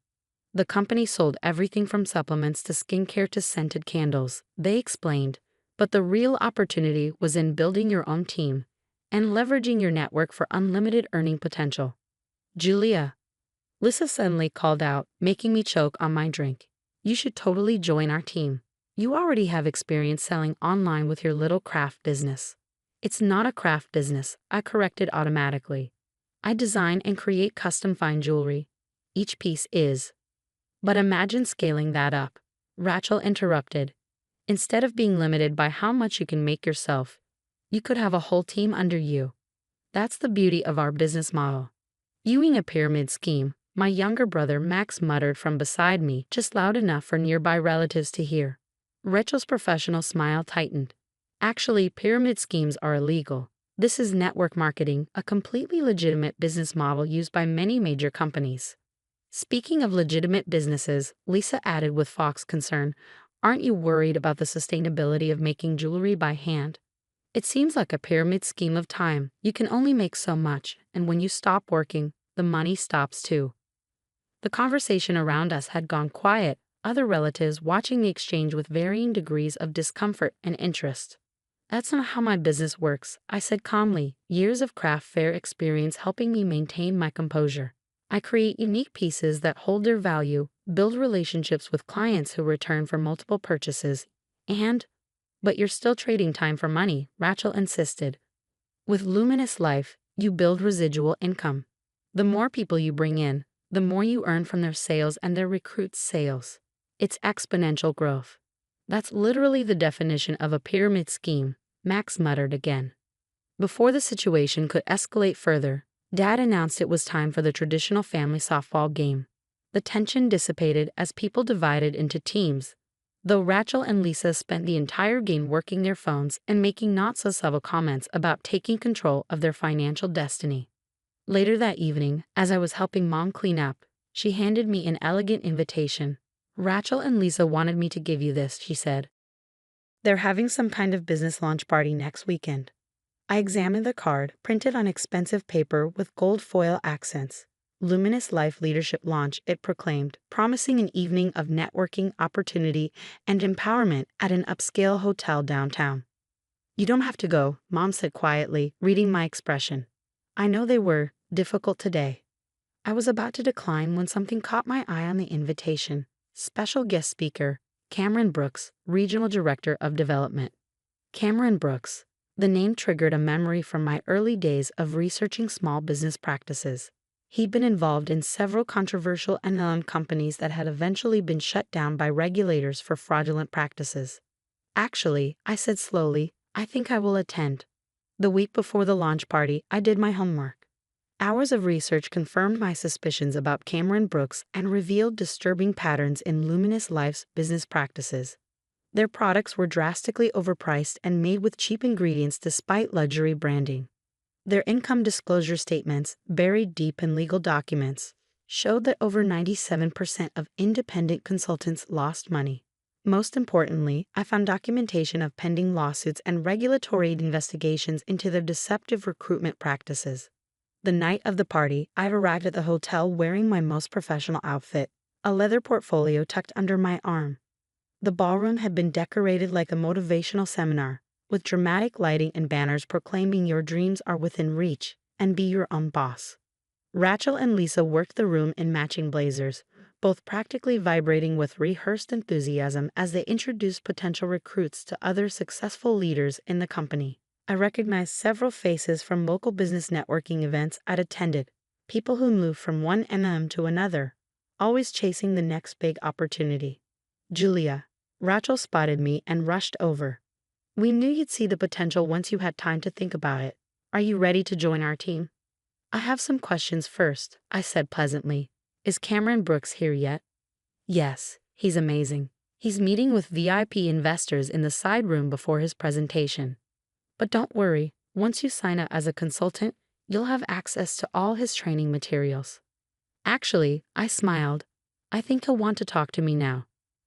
The company sold everything from supplements to skincare to scented candles, they explained, but the real opportunity was in building your own team and leveraging your network for unlimited earning potential. Julia, Lisa suddenly called out, making me choke on my drink. You should totally join our team. You already have experience selling online with your little craft business. It's not a craft business, I corrected automatically. I design and create custom fine jewelry. Each piece is. But imagine scaling that up. Rachel interrupted. Instead of being limited by how much you can make yourself, you could have a whole team under you. That's the beauty of our business model. Ewing a pyramid scheme, my younger brother Max muttered from beside me, just loud enough for nearby relatives to hear. Rachel's professional smile tightened. Actually, pyramid schemes are illegal. This is network marketing, a completely legitimate business model used by many major companies. Speaking of legitimate businesses, Lisa added with Fox concern, aren't you worried about the sustainability of making jewelry by hand? It seems like a pyramid scheme of time. You can only make so much, and when you stop working, the money stops too. The conversation around us had gone quiet, other relatives watching the exchange with varying degrees of discomfort and interest. That's not how my business works, I said calmly, years of craft fair experience helping me maintain my composure. I create unique pieces that hold their value, build relationships with clients who return for multiple purchases, and but you're still trading time for money, Rachel insisted. With Luminous Life, you build residual income. The more people you bring in, the more you earn from their sales and their recruits' sales. It's exponential growth. That's literally the definition of a pyramid scheme, Max muttered again. Before the situation could escalate further, Dad announced it was time for the traditional family softball game. The tension dissipated as people divided into teams, though Rachel and Lisa spent the entire game working their phones and making not-so-subtle comments about taking control of their financial destiny. Later that evening, as I was helping Mom clean up, she handed me an elegant invitation. "Rachel and Lisa wanted me to give you this," she said. "They're having some kind of business launch party next weekend." I examined the card, printed on expensive paper with gold foil accents. "Luminous Life Leadership Launch," it proclaimed, promising an evening of networking, opportunity, and empowerment at an upscale hotel downtown. "You don't have to go," Mom said quietly, reading my expression. "I know they were difficult today." I was about to decline when something caught my eye on the invitation. Special guest speaker, Cameron Brooks, Regional Director of Development. Cameron Brooks. The name triggered a memory from my early days of researching small business practices. He'd been involved in several controversial and companies that had eventually been shut down by regulators for fraudulent practices. "Actually," I said slowly, "I think I will attend." The week before the launch party, I did my homework. Hours of research confirmed my suspicions about Cameron Brooks and revealed disturbing patterns in Luminous Life's business practices. Their products were drastically overpriced and made with cheap ingredients despite luxury branding. Their income disclosure statements, buried deep in legal documents, showed that over 97% of independent consultants lost money. Most importantly, I found documentation of pending lawsuits and regulatory investigations into their deceptive recruitment practices. The night of the party, I arrived at the hotel wearing my most professional outfit, a leather portfolio tucked under my arm. The ballroom had been decorated like a motivational seminar, with dramatic lighting and banners proclaiming your dreams are within reach, and be your own boss. Rachel and Lisa worked the room in matching blazers, both practically vibrating with rehearsed enthusiasm as they introduced potential recruits to other successful leaders in the company. I recognized several faces from local business networking events I'd attended, people who moved from one MM to another, always chasing the next big opportunity. "Julia." Rachel spotted me and rushed over. "We knew you'd see the potential once you had time to think about it. Are you ready to join our team?" "I have some questions first," I said pleasantly. "Is Cameron Brooks here yet?" "Yes, he's amazing. He's meeting with VIP investors in the side room before his presentation. But don't worry, once you sign up as a consultant, you'll have access to all his training materials." Actually, I smiled. I think he'll want to talk to me now.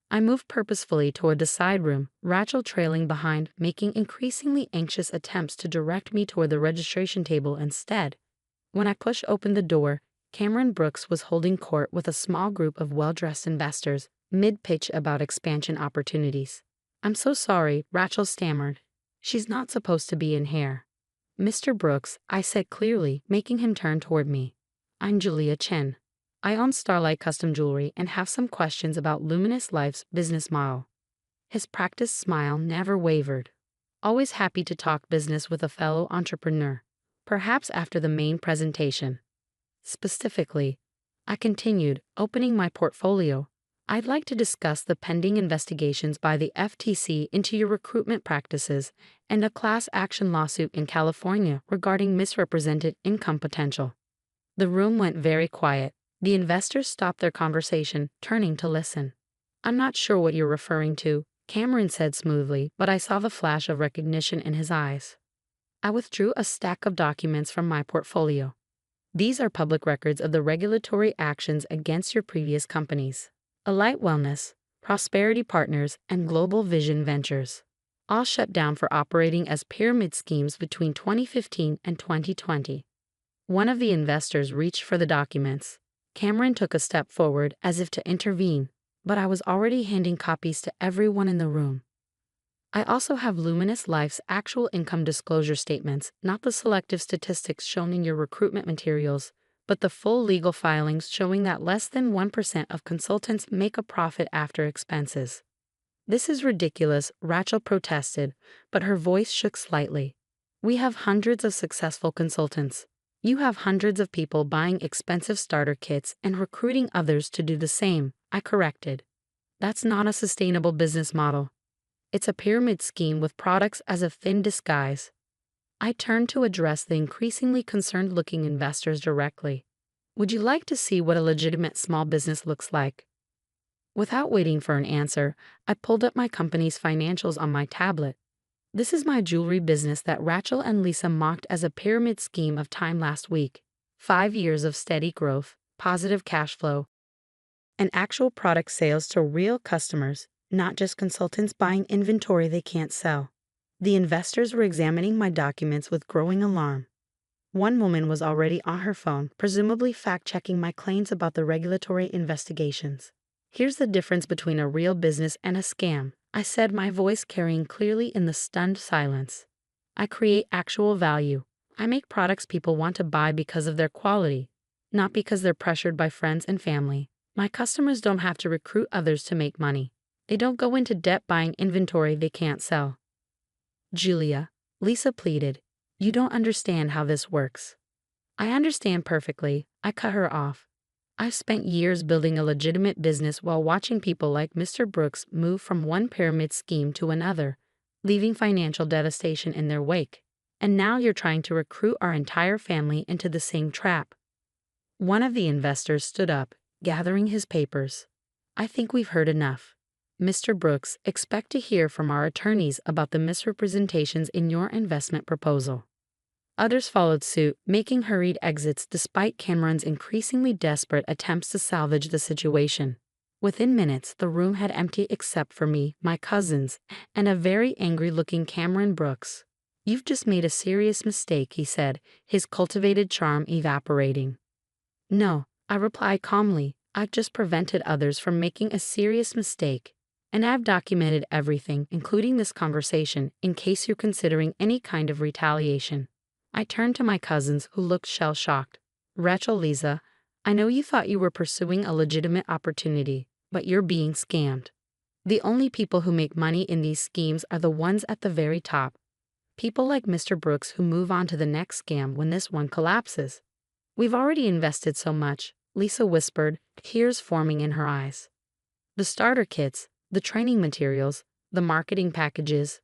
I moved purposefully toward the side room, Rachel trailing behind, making increasingly anxious attempts to direct me toward the registration table instead. When I pushed open the door, Cameron Brooks was holding court with a small group of well-dressed investors, mid-pitch about expansion opportunities. "I'm so sorry," Rachel stammered. "She's not supposed to be in here." "Mr. Brooks," I said clearly, making him turn toward me. "I'm Julia Chen. I own Starlight Custom Jewelry and have some questions about Luminous Life's business model." His practiced smile never wavered. Always happy to talk business with a fellow entrepreneur, perhaps after the main presentation. Specifically, I continued, opening my portfolio, "I'd like to discuss the pending investigations by the FTC into your recruitment practices and a class action lawsuit in California regarding misrepresented income potential." The room went very quiet. The investors stopped their conversation, turning to listen. "I'm not sure what you're referring to," Cameron said smoothly, but I saw the flash of recognition in his eyes. I withdrew a stack of documents from my portfolio. "These are public records of the regulatory actions against your previous companies. Alight Wellness, Prosperity Partners, and Global Vision Ventures. All shut down for operating as pyramid schemes between 2015 and 2020. One of the investors reached for the documents. Cameron took a step forward as if to intervene, but I was already handing copies to everyone in the room. "I also have Luminous Life's actual income disclosure statements, not the selective statistics shown in your recruitment materials, but the full legal filings showing that less than 1% of consultants make a profit after expenses." "This is ridiculous," Rachel protested, but her voice shook slightly. "We have hundreds of successful consultants. You have hundreds of people buying expensive starter kits and recruiting others to do the same, I corrected. That's not a sustainable business model. It's a pyramid scheme with products as a thin disguise. I turned to address the increasingly concerned-looking investors directly. Would you like to see what a legitimate small business looks like? Without waiting for an answer, I pulled up my company's financials on my tablet. This is my jewelry business that Rachel and Lisa mocked as a pyramid scheme of time last week. 5 years of steady growth, positive cash flow, and actual product sales to real customers, not just consultants buying inventory they can't sell. The investors were examining my documents with growing alarm. One woman was already on her phone, presumably fact-checking my claims about the regulatory investigations. Here's the difference between a real business and a scam, I said, my voice carrying clearly in the stunned silence. I create actual value. I make products people want to buy because of their quality, not because they're pressured by friends and family. My customers don't have to recruit others to make money. They don't go into debt buying inventory they can't sell. Julia, Lisa pleaded, you don't understand how this works. I understand perfectly, I cut her off. I've spent years building a legitimate business while watching people like Mr. Brooks move from one pyramid scheme to another, leaving financial devastation in their wake. And now you're trying to recruit our entire family into the same trap. One of the investors stood up, gathering his papers. I think we've heard enough. Mr. Brooks, expect to hear from our attorneys about the misrepresentations in your investment proposal. Others followed suit, making hurried exits despite Cameron's increasingly desperate attempts to salvage the situation. Within minutes, the room had emptied except for me, my cousins, and a very angry-looking Cameron Brooks. You've just made a serious mistake, he said, his cultivated charm evaporating. No, I replied calmly, I've just prevented others from making a serious mistake. And I've documented everything, including this conversation, in case you're considering any kind of retaliation. I turned to my cousins, who looked shell-shocked. Rachel, Lisa, I know you thought you were pursuing a legitimate opportunity, but you're being scammed. The only people who make money in these schemes are the ones at the very top. People like Mr. Brooks who move on to the next scam when this one collapses. We've already invested so much, Lisa whispered, tears forming in her eyes. The starter kits, the training materials, the marketing packages.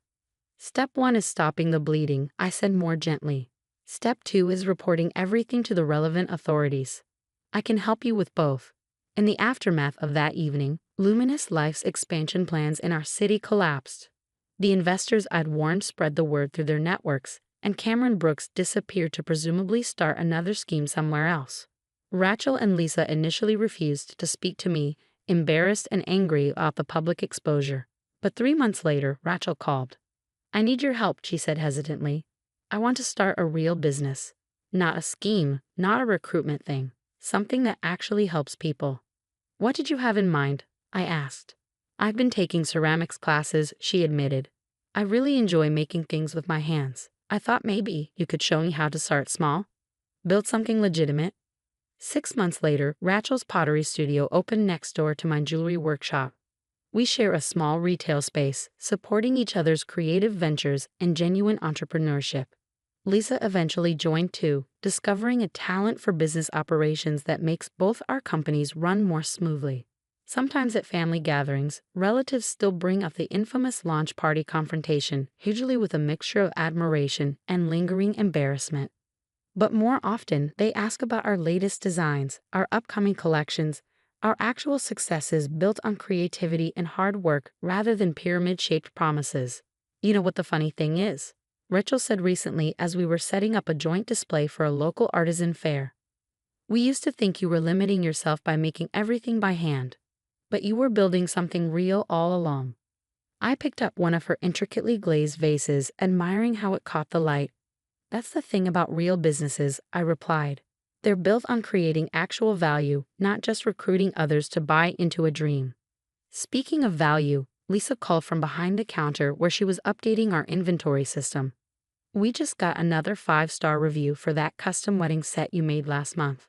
Step 1 is stopping the bleeding, I said more gently. Step 2 is reporting everything to the relevant authorities. I can help you with both. In the aftermath of that evening, Luminous Life's expansion plans in our city collapsed. The investors I'd warned spread the word through their networks, and Cameron Brooks disappeared to presumably start another scheme somewhere else. Rachel and Lisa initially refused to speak to me, embarrassed and angry about the public exposure. But 3 months later, Rachel called. I need your help, she said hesitantly. I want to start a real business. Not a scheme, not a recruitment thing. Something that actually helps people. What did you have in mind? I asked. I've been taking ceramics classes, she admitted. I really enjoy making things with my hands. I thought maybe you could show me how to start small. Build something legitimate. 6 months later, Rachel's pottery studio opened next door to my jewelry workshop. We share a small retail space, supporting each other's creative ventures and genuine entrepreneurship. Lisa eventually joined too, discovering a talent for business operations that makes both our companies run more smoothly. Sometimes at family gatherings, relatives still bring up the infamous launch party confrontation, usually with a mixture of admiration and lingering embarrassment. But more often, they ask about our latest designs, our upcoming collections, our actual successes built on creativity and hard work rather than pyramid-shaped promises. You know what the funny thing is? Rachel said recently as we were setting up a joint display for a local artisan fair. We used to think you were limiting yourself by making everything by hand. But you were building something real all along. I picked up one of her intricately glazed vases, admiring how it caught the light. That's the thing about real businesses, I replied. They're built on creating actual value, not just recruiting others to buy into a dream. Speaking of value, Lisa called from behind the counter where she was updating our inventory system. We just got another 5-star review for that custom wedding set you made last month.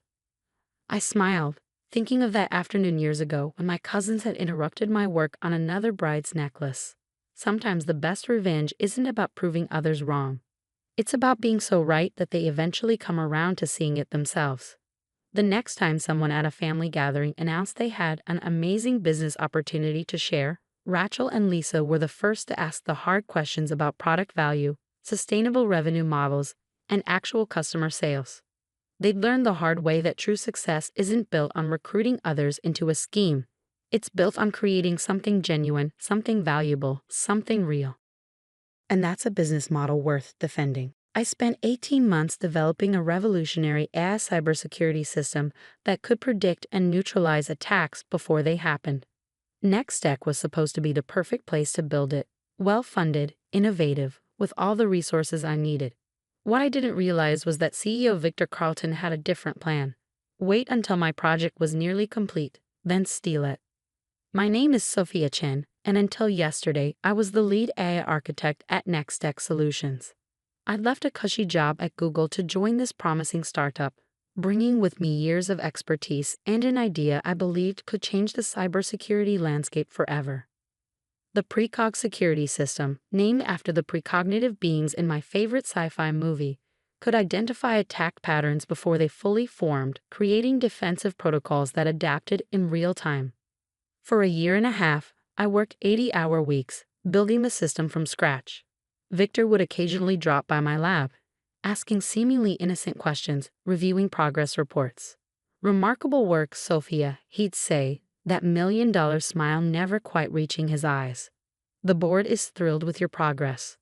I smiled, thinking of that afternoon years ago when my cousins had interrupted my work on another bride's necklace. Sometimes the best revenge isn't about proving others wrong. It's about being so right that they eventually come around to seeing it themselves. The next time someone at a family gathering announced they had an amazing business opportunity to share, Rachel and Lisa were the first to ask the hard questions about product value, sustainable revenue models, and actual customer sales. They'd learned the hard way that true success isn't built on recruiting others into a scheme. It's built on creating something genuine, something valuable, something real. And that's a business model worth defending. I spent 18 months developing a revolutionary AI cybersecurity system that could predict and neutralize attacks before they happened. Nextech was supposed to be the perfect place to build it, well-funded, innovative, with all the resources I needed. What I didn't realize was that CEO Victor Carlton had a different plan. Wait until my project was nearly complete, then steal it. My name is Sophia Chen, and until yesterday, I was the lead AI architect at Nextech Solutions. I'd left a cushy job at Google to join this promising startup, bringing with me years of expertise and an idea I believed could change the cybersecurity landscape forever. The Precog security system, named after the precognitive beings in my favorite sci-fi movie, could identify attack patterns before they fully formed, creating defensive protocols that adapted in real time. For a year and a half, I worked 80-hour weeks, building the system from scratch. Victor would occasionally drop by my lab, asking seemingly innocent questions, reviewing progress reports. "Remarkable work, Sophia," he'd say, that million-dollar smile never quite reaching his eyes. "The board is thrilled with your progress."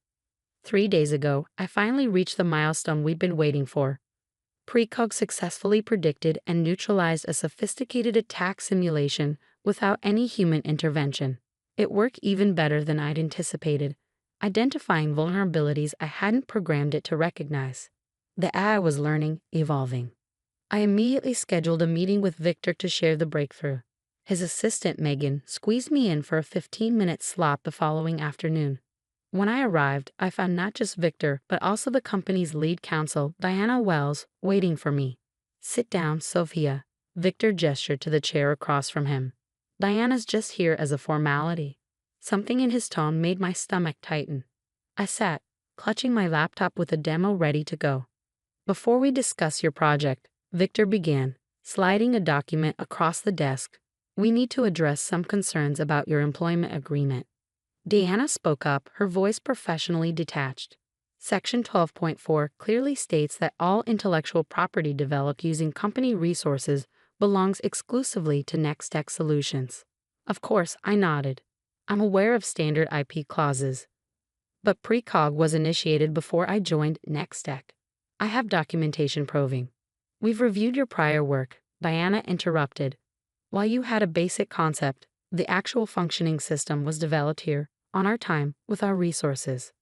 3 days ago, I finally reached the milestone we'd been waiting for. Precog successfully predicted and neutralized a sophisticated attack simulation without any human intervention. It worked even better than I'd anticipated, identifying vulnerabilities I hadn't programmed it to recognize. The AI was learning, evolving. I immediately scheduled a meeting with Victor to share the breakthrough. His assistant, Megan, squeezed me in for a 15-minute slot the following afternoon. When I arrived, I found not just Victor, but also the company's lead counsel, Diana Wells, waiting for me. "Sit down, Sophia," Victor gestured to the chair across from him. "Diana's just here as a formality." Something in his tone made my stomach tighten. I sat, clutching my laptop with a demo ready to go. "Before we discuss your project," Victor began, sliding a document across the desk, "we need to address some concerns about your employment agreement." Diana spoke up, her voice professionally detached. Section 12.4 clearly states that all intellectual property developed using company resources belongs exclusively to Nextech Solutions. Of course, I nodded. I'm aware of standard IP clauses. But Precog was initiated before I joined Nextech. I have documentation proving. "We've reviewed your prior work," Diana interrupted. "While you had a basic concept, the actual functioning system was developed here, on our time, with our resources."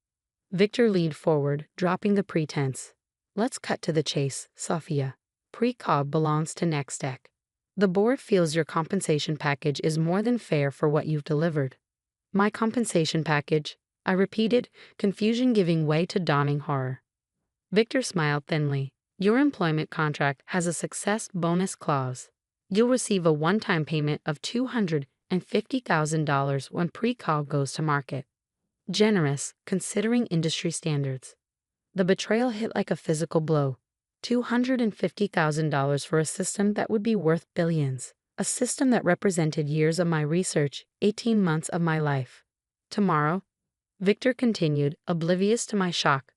Victor leaned forward, dropping the pretense. "Let's cut to the chase, Sophia. Precog belongs to Nextech. The board feels your compensation package is more than fair for what you've delivered." "My compensation package," I repeated, confusion giving way to dawning horror. Victor smiled thinly. "Your employment contract has a success bonus clause. You'll receive a one-time payment of $250,000 when Precog goes to market. Generous, considering industry standards." The betrayal hit like a physical blow. $250,000 for a system that would be worth billions. A system that represented years of my research, 18 months of my life. "Tomorrow," Victor continued, oblivious to my shock,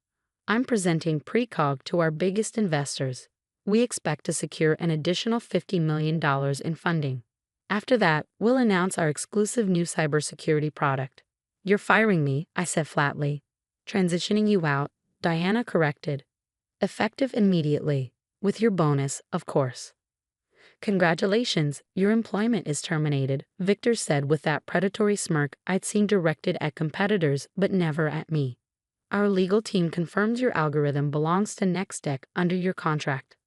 "I'm presenting Precog to our biggest investors. We expect to secure an additional $50 million in funding. After that, we'll announce our exclusive new cybersecurity product." "You're firing me," I said flatly. "Transitioning you out," Diana corrected. "Effective immediately. With your bonus, of course." "Congratulations, your employment is terminated," Victor said with that predatory smirk I'd seen directed at competitors but never at me. "Our legal team confirms your algorithm belongs to Nextech under your contract."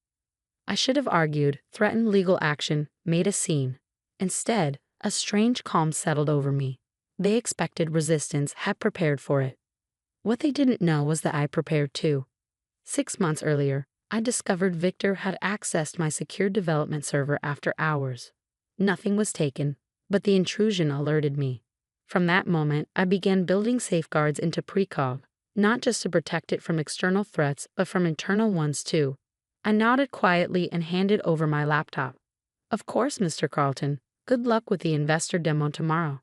I should have argued, threatened legal action, made a scene. Instead, a strange calm settled over me. They expected resistance, had prepared for it. What they didn't know was that I prepared too. 6 months earlier, I discovered Victor had accessed my secure development server after hours. Nothing was taken, but the intrusion alerted me. From that moment, I began building safeguards into Precog, not just to protect it from external threats, but from internal ones too. I nodded quietly and handed over my laptop. Of course, Mr. Carlton. Good luck with the investor demo tomorrow.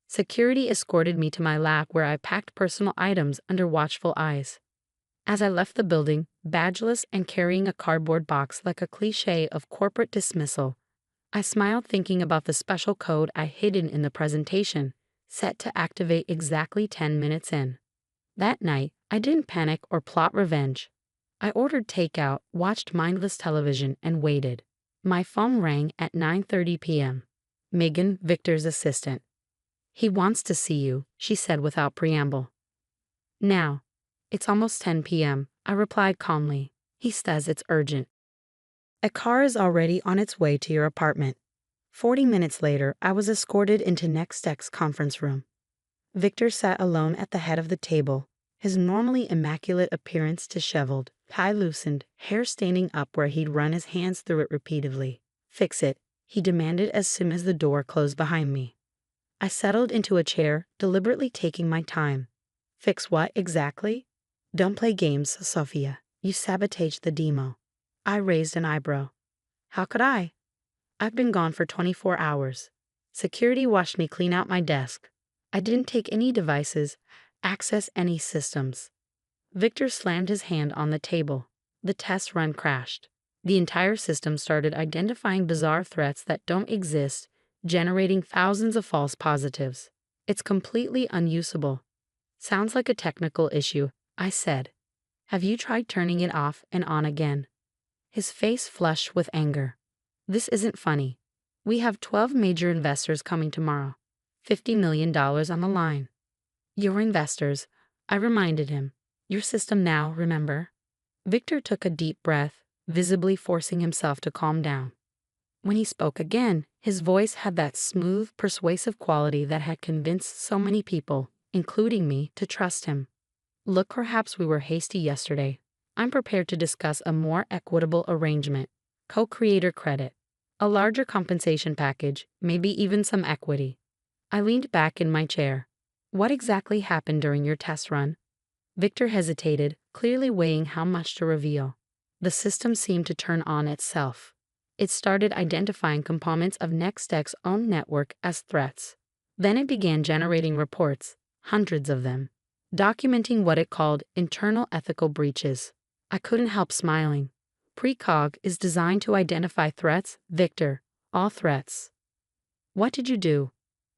Security escorted me to my lab where I packed personal items under watchful eyes. As I left the building, badgeless and carrying a cardboard box like a cliché of corporate dismissal, I smiled thinking about the special code I hidden in the presentation, set to activate exactly 10 minutes in. That night, I didn't panic or plot revenge. I ordered takeout, watched mindless television, and waited. My phone rang at 9:30 p.m. Megan, Victor's assistant. "He wants to see you," she said without preamble. "Now." "It's almost 10 p.m., I replied calmly. "He says it's urgent." "A car is already on its way to your apartment." 40 minutes later, I was escorted into NextX's conference room. Victor sat alone at the head of the table, his normally immaculate appearance disheveled, tie loosened, hair standing up where he'd run his hands through it repeatedly. "Fix it," he demanded as soon as the door closed behind me. I settled into a chair, deliberately taking my time. "Fix what exactly?" "Don't play games, Sophia. You sabotaged the demo." I raised an eyebrow. "How could I?" "I've been gone for 24 hours. Security watched me clean out my desk. I didn't take any devices, access any systems." Victor slammed his hand on the table. The test run crashed. The entire system started identifying bizarre threats that don't exist, generating thousands of false positives. "It's completely unusable." "Sounds like a technical issue," I said. "Have you tried turning it off and on again?" His face flushed with anger. "This isn't funny. We have 12 major investors coming tomorrow. $50 million on the line." "Your investors," I reminded him. "Your system now, remember?" Victor took a deep breath, visibly forcing himself to calm down. When he spoke again, his voice had that smooth, persuasive quality that had convinced so many people, including me, to trust him. "Look, perhaps we were hasty yesterday. I'm prepared to discuss a more equitable arrangement, co-creator credit, a larger compensation package, maybe even some equity." I leaned back in my chair. "What exactly happened during your test run?" Victor hesitated, clearly weighing how much to reveal. The system seemed to turn on itself. It started identifying components of NextX's own network as threats. Then it began generating reports, hundreds of them, documenting what it called internal ethical breaches. I couldn't help smiling. Precog is designed to identify threats, Victor, all threats. "What did you do?"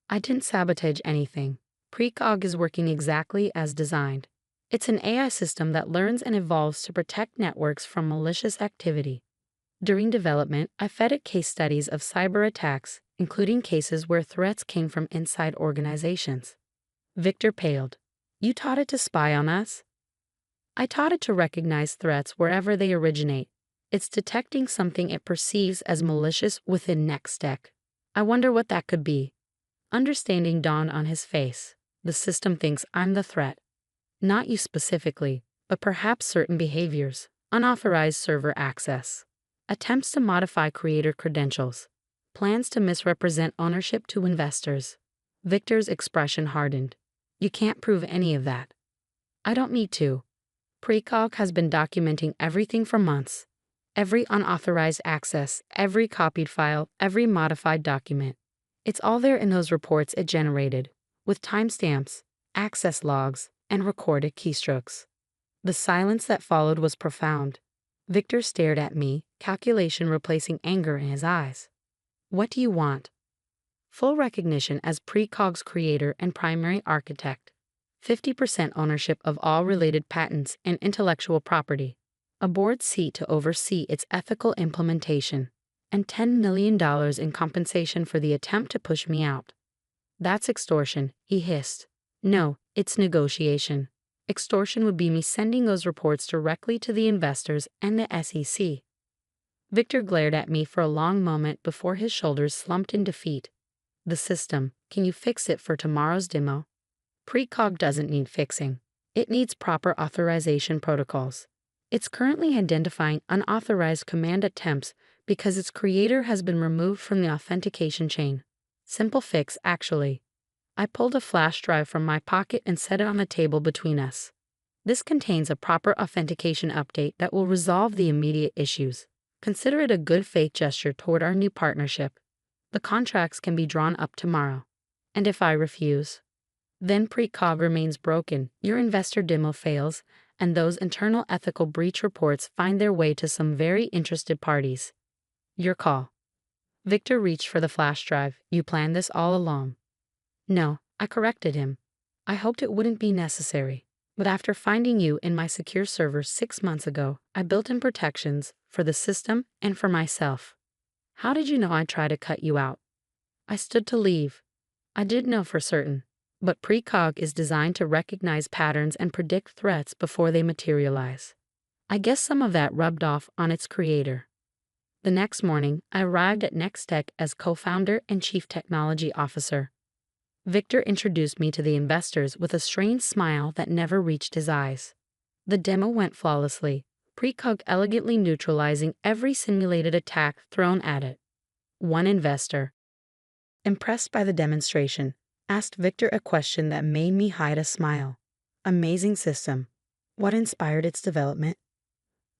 "I didn't sabotage anything. Precog is working exactly as designed. It's an AI system that learns and evolves to protect networks from malicious activity. During development, I fed it case studies of cyber attacks, including cases where threats came from inside organizations." Victor paled. "You taught it to spy on us?" "I taught it to recognize threats wherever they originate. It's detecting something it perceives as malicious within NextX. I wonder what that could be." Understanding dawned on his face. "The system thinks I'm the threat. Not you specifically, but perhaps certain behaviors, unauthorized server access, attempts to modify creator credentials, plans to misrepresent ownership to investors." Victor's expression hardened. "You can't prove any of that." "I don't need to. Precog has been documenting everything for months. Every unauthorized access, every copied file, every modified document. It's all there in those reports it generated, with timestamps, access logs, and recorded keystrokes." The silence that followed was profound. Victor stared at me, calculation replacing anger in his eyes. "What do you want?" "Full recognition as Precog's creator and primary architect. 50% ownership of all related patents and intellectual property. A board seat to oversee its ethical implementation. And $10 million in compensation for the attempt to push me out." "That's extortion," he hissed. "No, it's negotiation. Extortion would be me sending those reports directly to the investors and the SEC." Victor glared at me for a long moment before his shoulders slumped in defeat. "The system, can you fix it for tomorrow's demo?" Precog doesn't need fixing. It needs proper authorization protocols. It's currently identifying unauthorized command attempts because its creator has been removed from the authentication chain. Simple fix, actually. I pulled a flash drive from my pocket and set it on the table between us. This contains a proper authentication update that will resolve the immediate issues. Consider it a good faith gesture toward our new partnership. The contracts can be drawn up tomorrow. And if I refuse? Then precog remains broken, your investor demo fails, and those internal ethical breach reports find their way to some very interested parties. Your call. Victor reached for the flash drive. You planned this all along. No, I corrected him. I hoped it wouldn't be necessary. But after finding you in my secure server 6 months ago, I built in protections for the system and for myself. How did you know I'd try to cut you out? I stood to leave. I did know for certain. But precog is designed to recognize patterns and predict threats before they materialize. I guess some of that rubbed off on its creator. The next morning, I arrived at Nextech as co-founder and chief technology officer. Victor introduced me to the investors with a strange smile that never reached his eyes. The demo went flawlessly, precog elegantly neutralizing every simulated attack thrown at it. One investor, impressed by the demonstration, asked Victor a question that made me hide a smile. Amazing system. What inspired its development?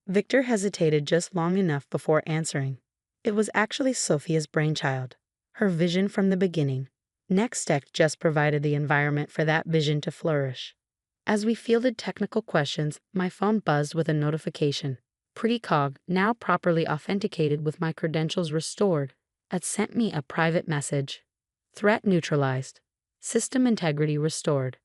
Victor hesitated just long enough before answering. It was actually Sophia's brainchild, her vision from the beginning. Nextech just provided the environment for that vision to flourish. As we fielded technical questions, my phone buzzed with a notification. Precog, now properly authenticated with my credentials restored, had sent me a private message. Threat neutralized. System integrity restored.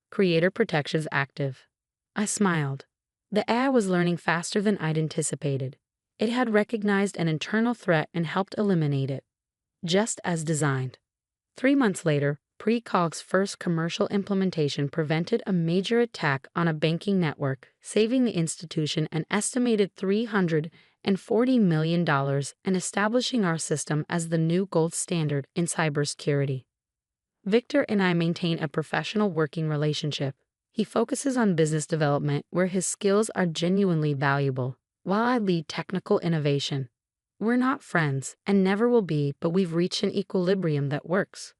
Creator protections active. I smiled. The AI was learning faster than I'd anticipated. It had recognized an internal threat and helped eliminate it, just as designed. 3 months later, precog's first commercial implementation prevented a major attack on a banking network, saving the institution an estimated $340 million and establishing our system as the new gold standard in cybersecurity. Victor and I maintain a professional working relationship. He focuses on business development where his skills are genuinely valuable, while I lead technical innovation. We're not friends, and never will be, but we've reached an equilibrium that works.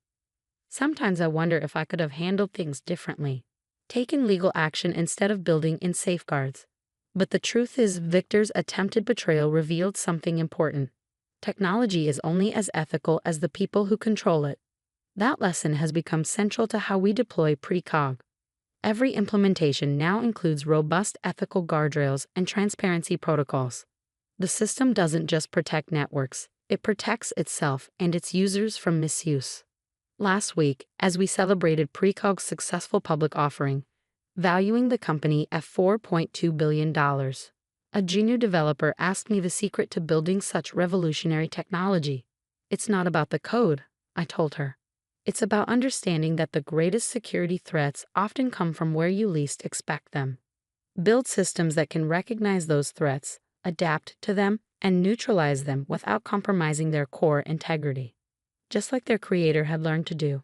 Sometimes I wonder if I could have handled things differently, taken legal action instead of building in safeguards. But the truth is, Victor's attempted betrayal revealed something important. Technology is only as ethical as the people who control it. That lesson has become central to how we deploy precog. Every implementation now includes robust ethical guardrails and transparency protocols. The system doesn't just protect networks, it protects itself and its users from misuse. Last week, as we celebrated precog's successful public offering, valuing the company at $4.2 billion, a junior developer asked me the secret to building such revolutionary technology. It's not about the code, I told her. It's about understanding that the greatest security threats often come from where you least expect them. Build systems that can recognize those threats, adapt to them, and neutralize them without compromising their core integrity, just like their creator had learned to do.